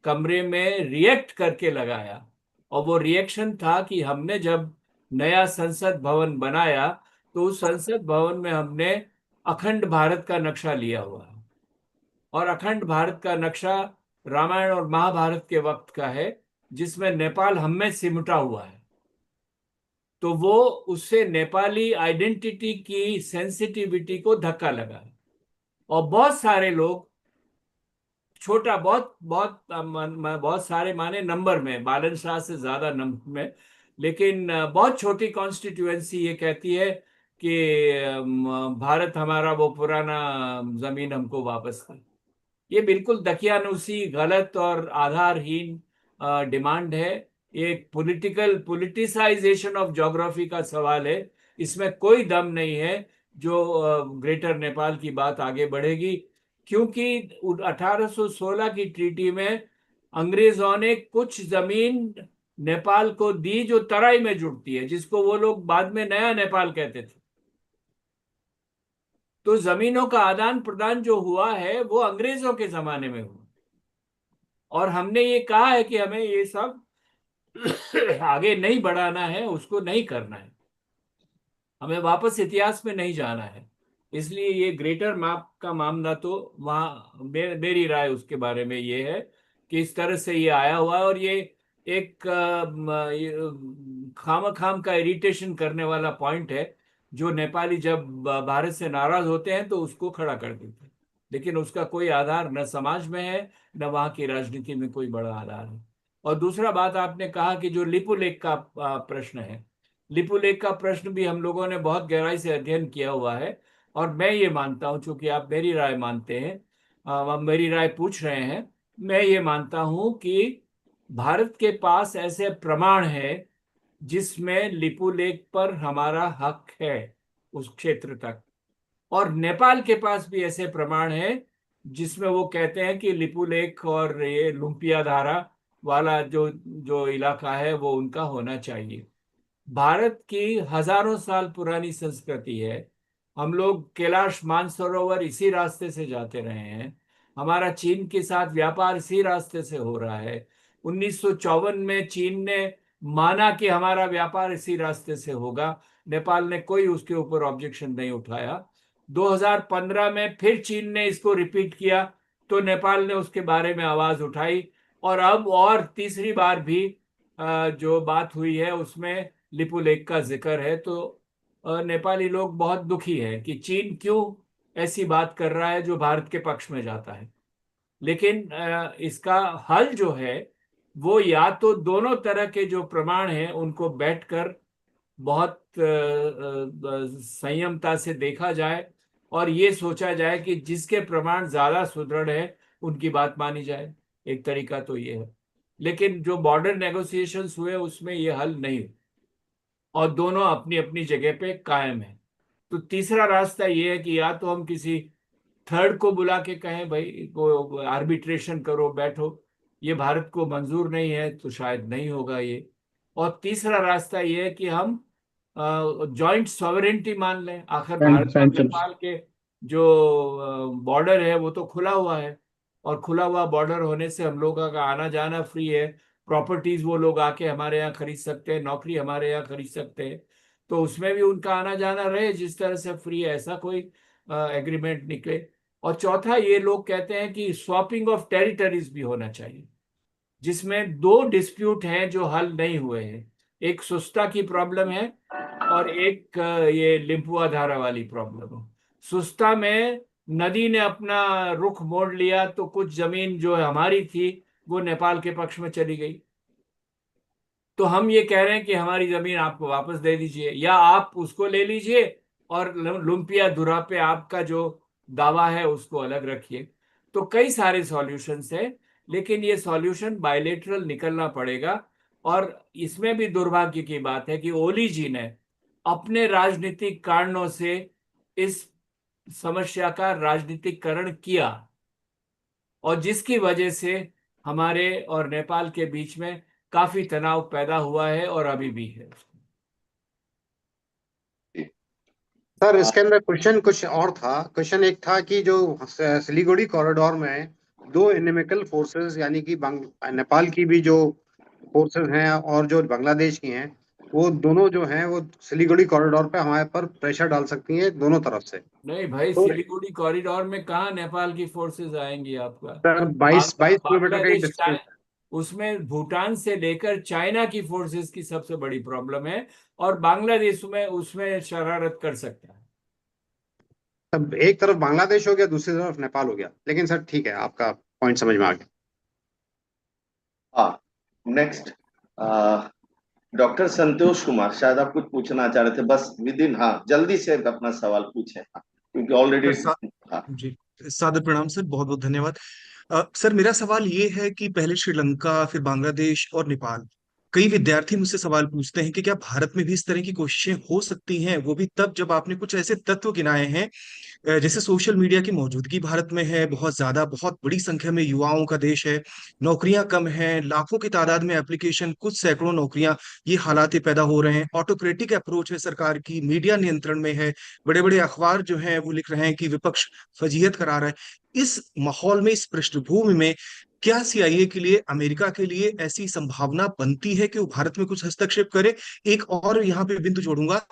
कमरे में रिएक्ट करके लगाया और वो रिएक्शन था कि हमने जब नया संसद भवन बनाया तो उस संसद भवन में हमने अखंड भारत का नक्शा लिया हुआ है और अखंड भारत का नक्शा रामायण और महाभारत के वक्त का है जिसमें नेपाल हम में सिमटा हुआ है। तो वो उससे नेपाली आइडेंटिटी की सेंसिटिविटी को धक्का लगा और बहुत सारे लोग, छोटा बहुत बहुत बहुत सारे माने नंबर में, बालन शाह से ज्यादा नंबर में, लेकिन बहुत छोटी कॉन्स्टिट्यूएंसी ये कहती है कि भारत हमारा वो पुराना जमीन हमको वापस दे। ये बिल्कुल दकियानुसी, गलत और आधारहीन डिमांड है। ये एक पॉलिटिसाइजेशन ऑफ ज्योग्राफी का सवाल है। इसमें कोई दम नहीं है जो ग्रेटर नेपाल की बात आगे बढ़ेगी, क्योंकि 1816 की ट्रीटी में अंग्रेजों ने कुछ जमीन नेपाल को दी जो तराई में जुड़ती है, जिसको वो लोग बाद में नया नेपाल कहते थे। तो जमीनों का आदान प्रदान जो हुआ है वो अंग्रेजों के जमाने में हुआ और हमने ये कहा है कि हमें ये सब आगे नहीं बढ़ाना है, उसको नहीं करना है, हमें वापस इतिहास में नहीं जाना है। इसलिए ये ग्रेटर मैप का मामला तो वहाँ मेरी राय उसके बारे में ये है कि इस तरह से ये आया हुआ है और ये एक खाम खाम का इरिटेशन करने वाला पॉइंट है जो नेपाली जब भारत से नाराज होते हैं तो उसको खड़ा कर देते हैं, लेकिन उसका कोई आधार न समाज में है न वहाँ की राजनीति में कोई बड़ा आधार है। और दूसरा बात आपने कहा कि जो लिपुलेख का प्रश्न है, लिपुलेख का प्रश्न भी हम लोगों ने बहुत गहराई से अध्ययन किया हुआ है और मैं ये मानता हूँ, चूंकि आप मेरी राय मानते हैं, मेरी राय पूछ रहे हैं, मैं ये मानता हूँ कि भारत के पास ऐसे प्रमाण है जिसमें लिपुलेख पर हमारा हक है उस क्षेत्र तक, और नेपाल के पास भी ऐसे प्रमाण है जिसमें वो कहते हैं कि लिपुलेख और ये लुम्पिया धारा वाला जो जो इलाका है वो उनका होना चाहिए। भारत की हजारों साल पुरानी संस्कृति है। हम लोग कैलाश मानसरोवर इसी रास्ते से जाते रहे हैं। हमारा चीन के साथ व्यापार इसी रास्ते से हो रहा है। 1954 में चीन ने माना कि हमारा व्यापार इसी रास्ते से होगा। नेपाल ने कोई उसके ऊपर ऑब्जेक्शन नहीं उठाया। 2015 में फिर चीन ने इसको रिपीट किया तो नेपाल ने उसके बारे में आवाज उठाई और अब और तीसरी बार भी जो बात हुई है उसमें लिपुलेख का जिक्र है। तो नेपाली लोग बहुत दुखी हैं कि चीन क्यों ऐसी बात कर रहा है जो भारत के पक्ष में जाता है। लेकिन इसका हल जो है वो या तो दोनों तरह के जो प्रमाण हैं उनको बैठकर बहुत संयमता से देखा जाए और ये सोचा जाए कि जिसके प्रमाण ज्यादा सुदृढ़ है उनकी बात मानी जाए। एक तरीका तो ये है, लेकिन जो बॉर्डर नेगोशिएशंस हुए उसमें ये हल नहीं, और दोनों अपनी अपनी जगह पे कायम है। तो तीसरा रास्ता ये है कि या तो हम किसी थर्ड को बुला के कहें भाई को आर्बिट्रेशन करो, बैठो। ये भारत को मंजूर नहीं है तो शायद नहीं होगा ये। और तीसरा रास्ता ये है कि हम जॉइंट सॉवरेनिटी मान लें। आखिर भारत और नेपाल के जो बॉर्डर है वो तो खुला हुआ है, और खुला हुआ बॉर्डर होने से हम लोगों का आना जाना फ्री है। प्रॉपर्टीज वो लोग आके हमारे यहाँ खरीद सकते हैं, नौकरी हमारे यहाँ खरीद सकते हैं, तो उसमें भी उनका आना जाना रहे जिस तरह से फ्री है, ऐसा कोई एग्रीमेंट निकले। और चौथा, ये लोग कहते हैं कि स्वैपिंग ऑफ टेरिटरीज भी होना चाहिए, जिसमें दो डिस्प्यूट हैं जो हल नहीं हुए हैं। एक सुस्ता की प्रॉब्लम है और एक ये लिम्पुआ धारा वाली प्रॉब्लम है। सुस्ता में नदी ने अपना रुख मोड़ लिया तो कुछ जमीन जो हमारी थी वो नेपाल के पक्ष में चली गई। तो हम ये कह रहे हैं कि हमारी जमीन आपको वापस दे दीजिए, या आप उसको ले लीजिए और लुम्पिया धुरा पे आपका जो दावा है उसको अलग रखिए। तो कई सारे सॉल्यूशंस हैं, लेकिन ये सॉल्यूशन बायलेटरल निकलना पड़ेगा। और इसमें भी दुर्भाग्य की बात है कि ओली जी ने अपने राजनीतिक कारणों से इस समस्या का राजनीतिकरण किया, और जिसकी वजह से हमारे और नेपाल के बीच में काफी तनाव पैदा हुआ है और अभी भी है। सर इसके अंदर क्वेश्चन कुछ और था। क्वेश्चन एक था कि जो सिलीगुड़ी कॉरिडोर में दो इनमिकल फोर्सेस यानी कि नेपाल की भी जो फोर्सेस हैं और जो बांग्लादेश की हैं, वो दोनों जो हैं वो सिलीगुड़ी कॉरिडोर पे हमारे पर प्रेशर डाल सकती हैं दोनों तरफ से। नहीं भाई, तो सिलीगुड़ी कॉरिडोर में कहाँ नेपाल की फोर्सेस आएंगी आपका? सर 22 किलोमीटर का ही बांग्लादेश डिस्टेंस। उसमें भूटान से लेकर चाइना की फोर्सेस की सबसे बड़ी प्रॉब्लम है, और बांग्लादेश में उसमें शरारत कर सकता है। तब एक तरफ बांग्लादेश हो गया, दूसरी तरफ नेपाल हो गया। लेकिन सर ठीक है, आपका पॉइंट समझ में आ गया। हाँ, नेक्स्ट डॉक्टर संतोष कुमार, शायद आप कुछ पूछना चाह रहे थे, बस विद इन, हाँ जल्दी से अपना सवाल पूछे, हाँ, क्योंकि ऑलरेडी हाँ। जी, सादर प्रणाम सर, बहुत बहुत धन्यवाद। सर मेरा सवाल ये है कि पहले श्रीलंका, फिर बांग्लादेश और नेपाल, कई विद्यार्थी मुझसे सवाल पूछते हैं कि क्या भारत में भी इस तरह की कोशिशें हो सकती हैं, वो भी तब जब आपने कुछ ऐसे तत्व गिनाए हैं जैसे सोशल मीडिया की मौजूदगी भारत में है बहुत ज्यादा, बहुत बड़ी संख्या में युवाओं का देश है, नौकरियां कम हैं, लाखों की तादाद में एप्लीकेशन, कुछ सैकड़ों नौकरियां, ये हालात पैदा हो रहे हैं, ऑटोक्रेटिक अप्रोच है सरकार की, मीडिया नियंत्रण में है, बड़े बड़े अखबार जो हैं वो लिख रहे हैं कि विपक्ष फजीहत करा रहा है। इस माहौल में, इस पृष्ठभूमि में क्या सीआईए के लिए, अमेरिका के लिए ऐसी संभावना बनती है कि वो भारत में कुछ हस्तक्षेप करे? एक और यहाँ पे बिंदु जोड़ूंगा,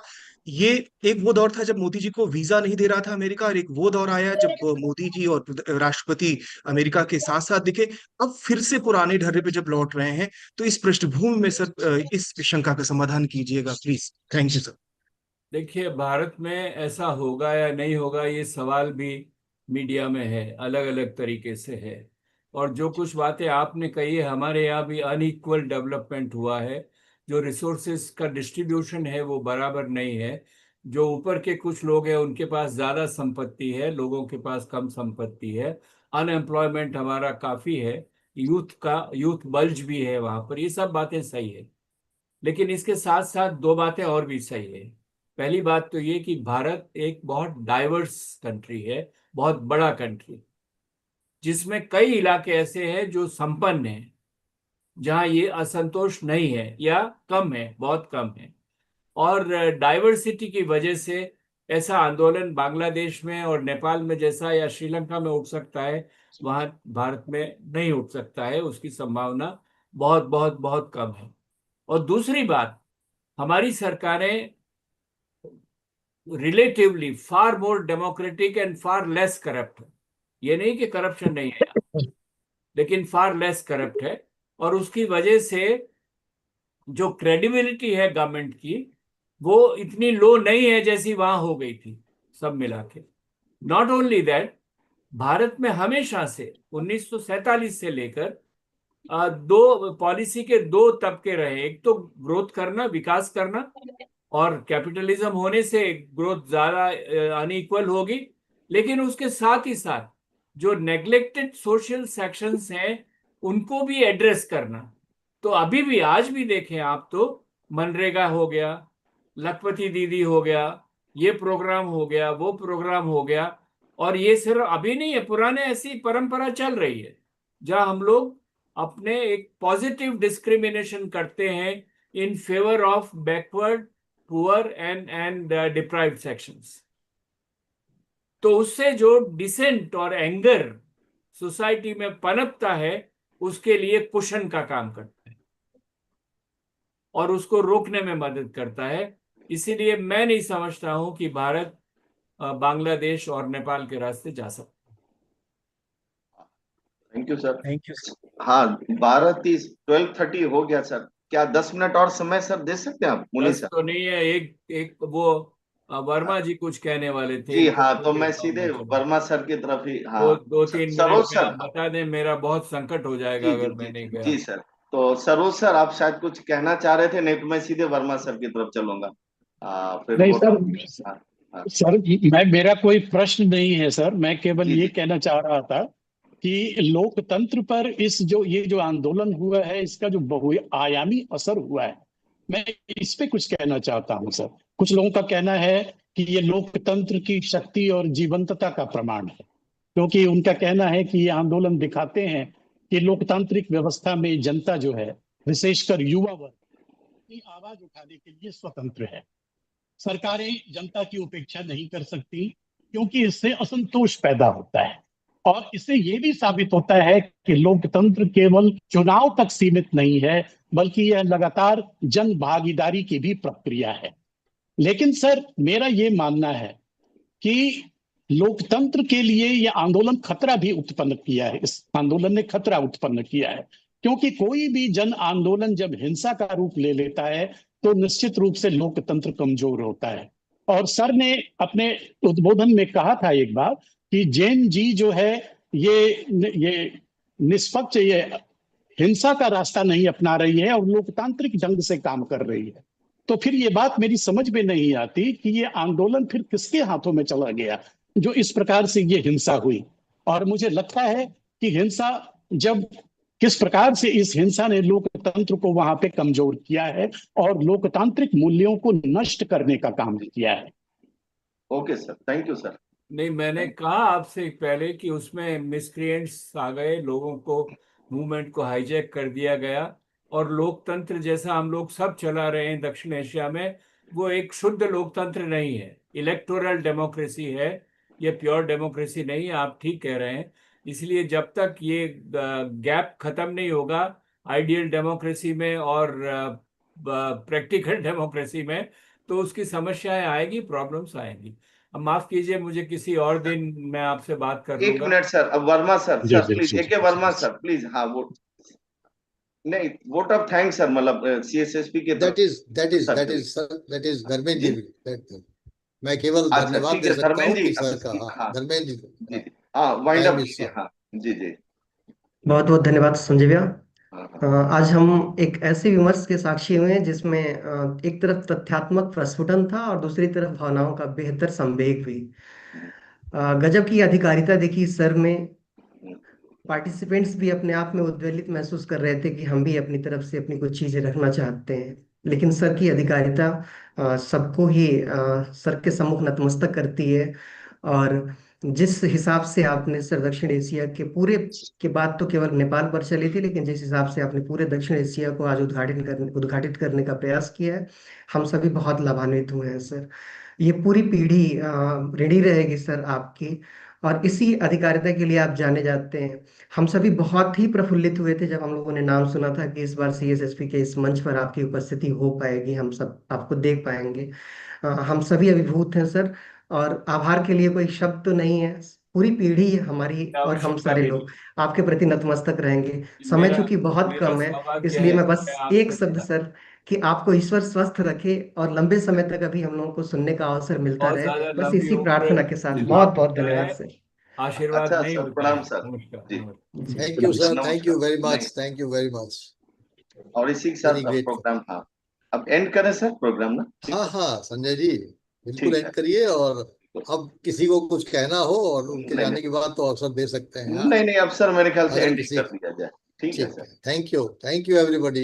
ये एक वो दौर था जब मोदी जी को वीजा नहीं दे रहा था अमेरिका, और एक वो दौर आया जब मोदी जी और राष्ट्रपति अमेरिका के साथ साथ दिखे। अब फिर से पुराने ढर्रे पे जब लौट रहे हैं, तो इस पृष्ठभूमि में सर इस शंका का समाधान कीजिएगा प्लीज। Thank you sir. देखिए, भारत में ऐसा होगा या नहीं होगा ये सवाल भी मीडिया में है, अलग अलग तरीके से है। और जो कुछ बातें आपने कही है, हमारे यहाँ भी अनइक्वल डेवलपमेंट हुआ है। जो रिसोर्सेज का डिस्ट्रीब्यूशन है वो बराबर नहीं है। जो ऊपर के कुछ लोग हैं उनके पास ज़्यादा संपत्ति है, लोगों के पास कम संपत्ति है। अनएम्प्लॉयमेंट हमारा काफ़ी है, यूथ बल्ज भी है वहाँ पर। ये सब बातें सही है, लेकिन इसके साथ साथ दो बातें और भी सही है। पहली बात तो ये कि भारत एक बहुत डाइवर्स कंट्री है, बहुत बड़ा कंट्री, जिसमें कई इलाके ऐसे हैं जो संपन्न हैं, जहां ये असंतोष नहीं है या कम है, बहुत कम है। और डाइवर्सिटी की वजह से ऐसा आंदोलन बांग्लादेश में और नेपाल में जैसा या श्रीलंका में उठ सकता है, वहां भारत में नहीं उठ सकता है। उसकी संभावना बहुत बहुत बहुत कम है। और दूसरी बात, हमारी सरकारें relatively far more democratic and far less corrupt है। ये नहीं कि करप्शन नहीं है, लेकिन फार लेस करप्ट है। और उसकी वजह से जो क्रेडिबिलिटी है गवर्नमेंट की, वो इतनी लो नहीं है जैसी वहां हो गई थी सब मिला के। नॉट ओनली दैट, भारत में हमेशा से 1947 से लेकर दो पॉलिसी के दो तबके रहे। एक तो ग्रोथ करना, विकास करना, और कैपिटलिज्म होने से ग्रोथ ज्यादा अनइक्वल होगी, लेकिन उसके साथ ही साथ जो नेग्लेक्टेड सोशल सेक्शंस हैं उनको भी एड्रेस करना। तो अभी भी, आज भी देखें आप तो मनरेगा हो गया, लखपति दीदी हो गया, ये प्रोग्राम हो गया, वो प्रोग्राम हो गया, और ये सिर्फ अभी नहीं है, पुराने ऐसी परंपरा चल रही है जहां हम लोग अपने एक पॉजिटिव डिस्क्रिमिनेशन करते हैं in favour of backward, poor and deprived sections. तो उससे जो डिसेंट और एंगर सोसाइटी में पनपता है, उसके लिए कुशन का काम करता है और उसको रोकने में मदद करता है। इसीलिए मैं नहीं समझता हूं कि भारत बांग्लादेश और नेपाल के रास्ते जा सकता। Thank you sir. Thank you. हाँ, 12:30, 12:30 हो गया सर। क्या 10 मिनट और समय सर दे सकते हैं आप मुनि बस सर? तो नहीं है, एक वो वर्मा जी कुछ कहने वाले थे। जी हाँ, तो मैं सीधे वर्मा सर की तरफ ही। हाँ, दो तीन मिनट सरोज में सर। आप बता दें, मेरा बहुत संकट हो जाएगा जी जी अगर मैं नहीं गया। जी सर। तो सरोज सर, आप शायद कुछ कहना चाह रहे थे, नहीं तो मैं सीधे वर्मा सर की तरफ चलूंगा। फिर नहीं वो सर, हाँ, हाँ। सर मेरा कोई प्रश्न नहीं है सर, मैं केवल जी ये जी कहना चाह रहा था कि लोकतंत्र पर ये जो आंदोलन हुआ है, इसका जो बहुआयामी असर हुआ है, मैं इस पे कुछ कहना चाहता हूं सर। कुछ लोगों का कहना है कि ये लोकतंत्र की शक्ति और जीवंतता का प्रमाण है, क्योंकि उनका कहना है कि ये आंदोलन दिखाते हैं कि लोकतांत्रिक व्यवस्था में जनता जो है, विशेषकर युवा वर्ग, अपनी आवाज उठाने के लिए स्वतंत्र है। सरकारें जनता की उपेक्षा नहीं कर सकती, क्योंकि इससे असंतोष पैदा होता है, और इससे ये भी साबित होता है कि लोकतंत्र केवल चुनाव तक सीमित नहीं है, बल्कि यह लगातार जन भागीदारी की भी प्रक्रिया है। लेकिन सर, मेरा ये मानना है कि लोकतंत्र के लिए यह आंदोलन खतरा भी उत्पन्न किया है। इस आंदोलन ने खतरा उत्पन्न किया है, क्योंकि कोई भी जन आंदोलन जब हिंसा का रूप ले लेता है तो निश्चित रूप से लोकतंत्र कमजोर होता है। और सर ने अपने उद्बोधन में कहा था एक बार कि जेन जी जो है ये निष्पक्ष, ये हिंसा का रास्ता नहीं अपना रही है और लोकतांत्रिक ढंग से काम कर रही है। तो फिर ये बात मेरी समझ में नहीं आती कि ये आंदोलन फिर किसके हाथों में चला गया जो इस प्रकार से ये हिंसा हुई। और मुझे लगता है कि हिंसा जब किस प्रकार से इस हिंसा ने लोकतंत्र को वहां पे कमजोर किया है और लोकतांत्रिक मूल्यों को नष्ट करने का काम किया है। Okay sir, thank you sir. नहीं, मैंने कहा आपसे पहले कि उसमें मिसक्रिएंट्स आ गए, लोगों को, मूवमेंट को हाईजैक कर दिया गया, और लोकतंत्र जैसा हम लोग सब चला रहे हैं दक्षिण एशिया में, वो एक शुद्ध लोकतंत्र नहीं है, इलेक्टोरल डेमोक्रेसी है, ये प्योर डेमोक्रेसी नहीं है। आप ठीक कह रहे हैं। इसलिए जब तक ये गैप खत्म नहीं होगा आइडियल डेमोक्रेसी में और प्रैक्टिकल डेमोक्रेसी में, तो उसकी समस्याएं आएगी, प्रॉब्लम्स आएंगी। अब माफ कीजिए, मुझे किसी और दिन मैं आपसे बात कर एक लूंगा। मिनट सर, अब वर्मा सर, जी सर जी प्लीज, जी एके वर्मा सर प्लीज। हाँ, वो नहीं, वोट ऑफ थैंक्स सर, मतलब सीएसएसपी के दैट तरफ इज धर्मेंद्र जी। जी। मैं केवल अच्छा धन्यवाद ठीक दे है, सकता हूँ धर्मेंद्र कि जी। सर का। हाँ हाँ, धर्मेंद्र जी जी जी, हाँ, वाइंड टाइम अप इज कीजिए। अप। हाँ जी जी। बहुत बहुत धन्यवाद संजय भैया। हाँ हाँ आज हम एक ऐसे विमर्श के साक्षी हुए हैं जिसमें एक तरफ तथ्यात्मक प्रस्फुटन था और दूसरी तरफ भावनाओं का बेहतर संवेग भी। गजब की अधिकारिता देखी सर में। पार्टिसिपेंट्स भी अपने आप में उद्वेलित महसूस कर रहे थे कि हम भी अपनी तरफ से अपनी कुछ चीजें रखना चाहते हैं, लेकिन सर की अधिकारिता सबको ही सर के सम्मुख नतमस्तक करती है। और जिस हिसाब से आपने सर दक्षिण एशिया के पूरे के बात तो केवल नेपाल पर चली थी, लेकिन जिस हिसाब से आपने पूरे दक्षिण एशिया को आज उद्घाटित करने का प्रयास किया है, हम सभी बहुत लाभान्वित हुए हैं सर। ये पूरी पीढ़ी ऋणी रहेगी सर आपकी, और इसी अधिकारिता के लिए आप जाने जाते हैं। हम सभी बहुत ही प्रफुल्लित हुए थे जब हम लोगों ने नाम सुना था कि इस बार सीएसएसपी के इस मंच पर आपकी उपस्थिति हो पाएगी, हम सब आपको देख पाएंगे। हम सभी अभिभूत हैं सर, और आभार के लिए कोई शब्द तो नहीं है। पूरी पीढ़ी हमारी और हम आवश्यकता सारे भी लोग नहीं। आपके प्रति नतमस्तक रहेंगे। समय मेरा चूंकि बहुत मेरा कम है, सौभाग्य इसलिए है मैं कि बस मैं एक आपसे शब्द मिला। सर कि आपको ईश्वर स्वस्थ रखे और लंबे समय तक अभी हम लोगों को सुनने का अवसर मिलता बहुत रहे। ज्यादा बस लंबी इसी उम्र प्रार्थना के साथ बहुत बहुत होता धन्यवाद है, सर। आशीर्वाद अच्छा नहीं सर, होता प्रणाम है। सर। नमस्कार जी, नमस्कार। जी thank you sir, thank you नमस्कार। वेरी नहीं, much, thank you very much, और इसी के वेरी साथ अब ग्रेट। प्रोग्राम, हाँ अब एंड करें सर प्रोग्राम ना? ठीक हाँ है, हाँ संजय जी, बिल्कुल ठीक एंड है। करिए। और तो अब किसी को कुछ कहना हो और उनके नहीं जाने नहीं के बाद तो अवसर दे सकते हैं। हाँ, नहीं नहीं, अब सर मेरे ख्याल से अगर एंड ही किसी, कर दिया जाए। ठीक है ठीक सर। है, थैंक यू एवरीबॉडी।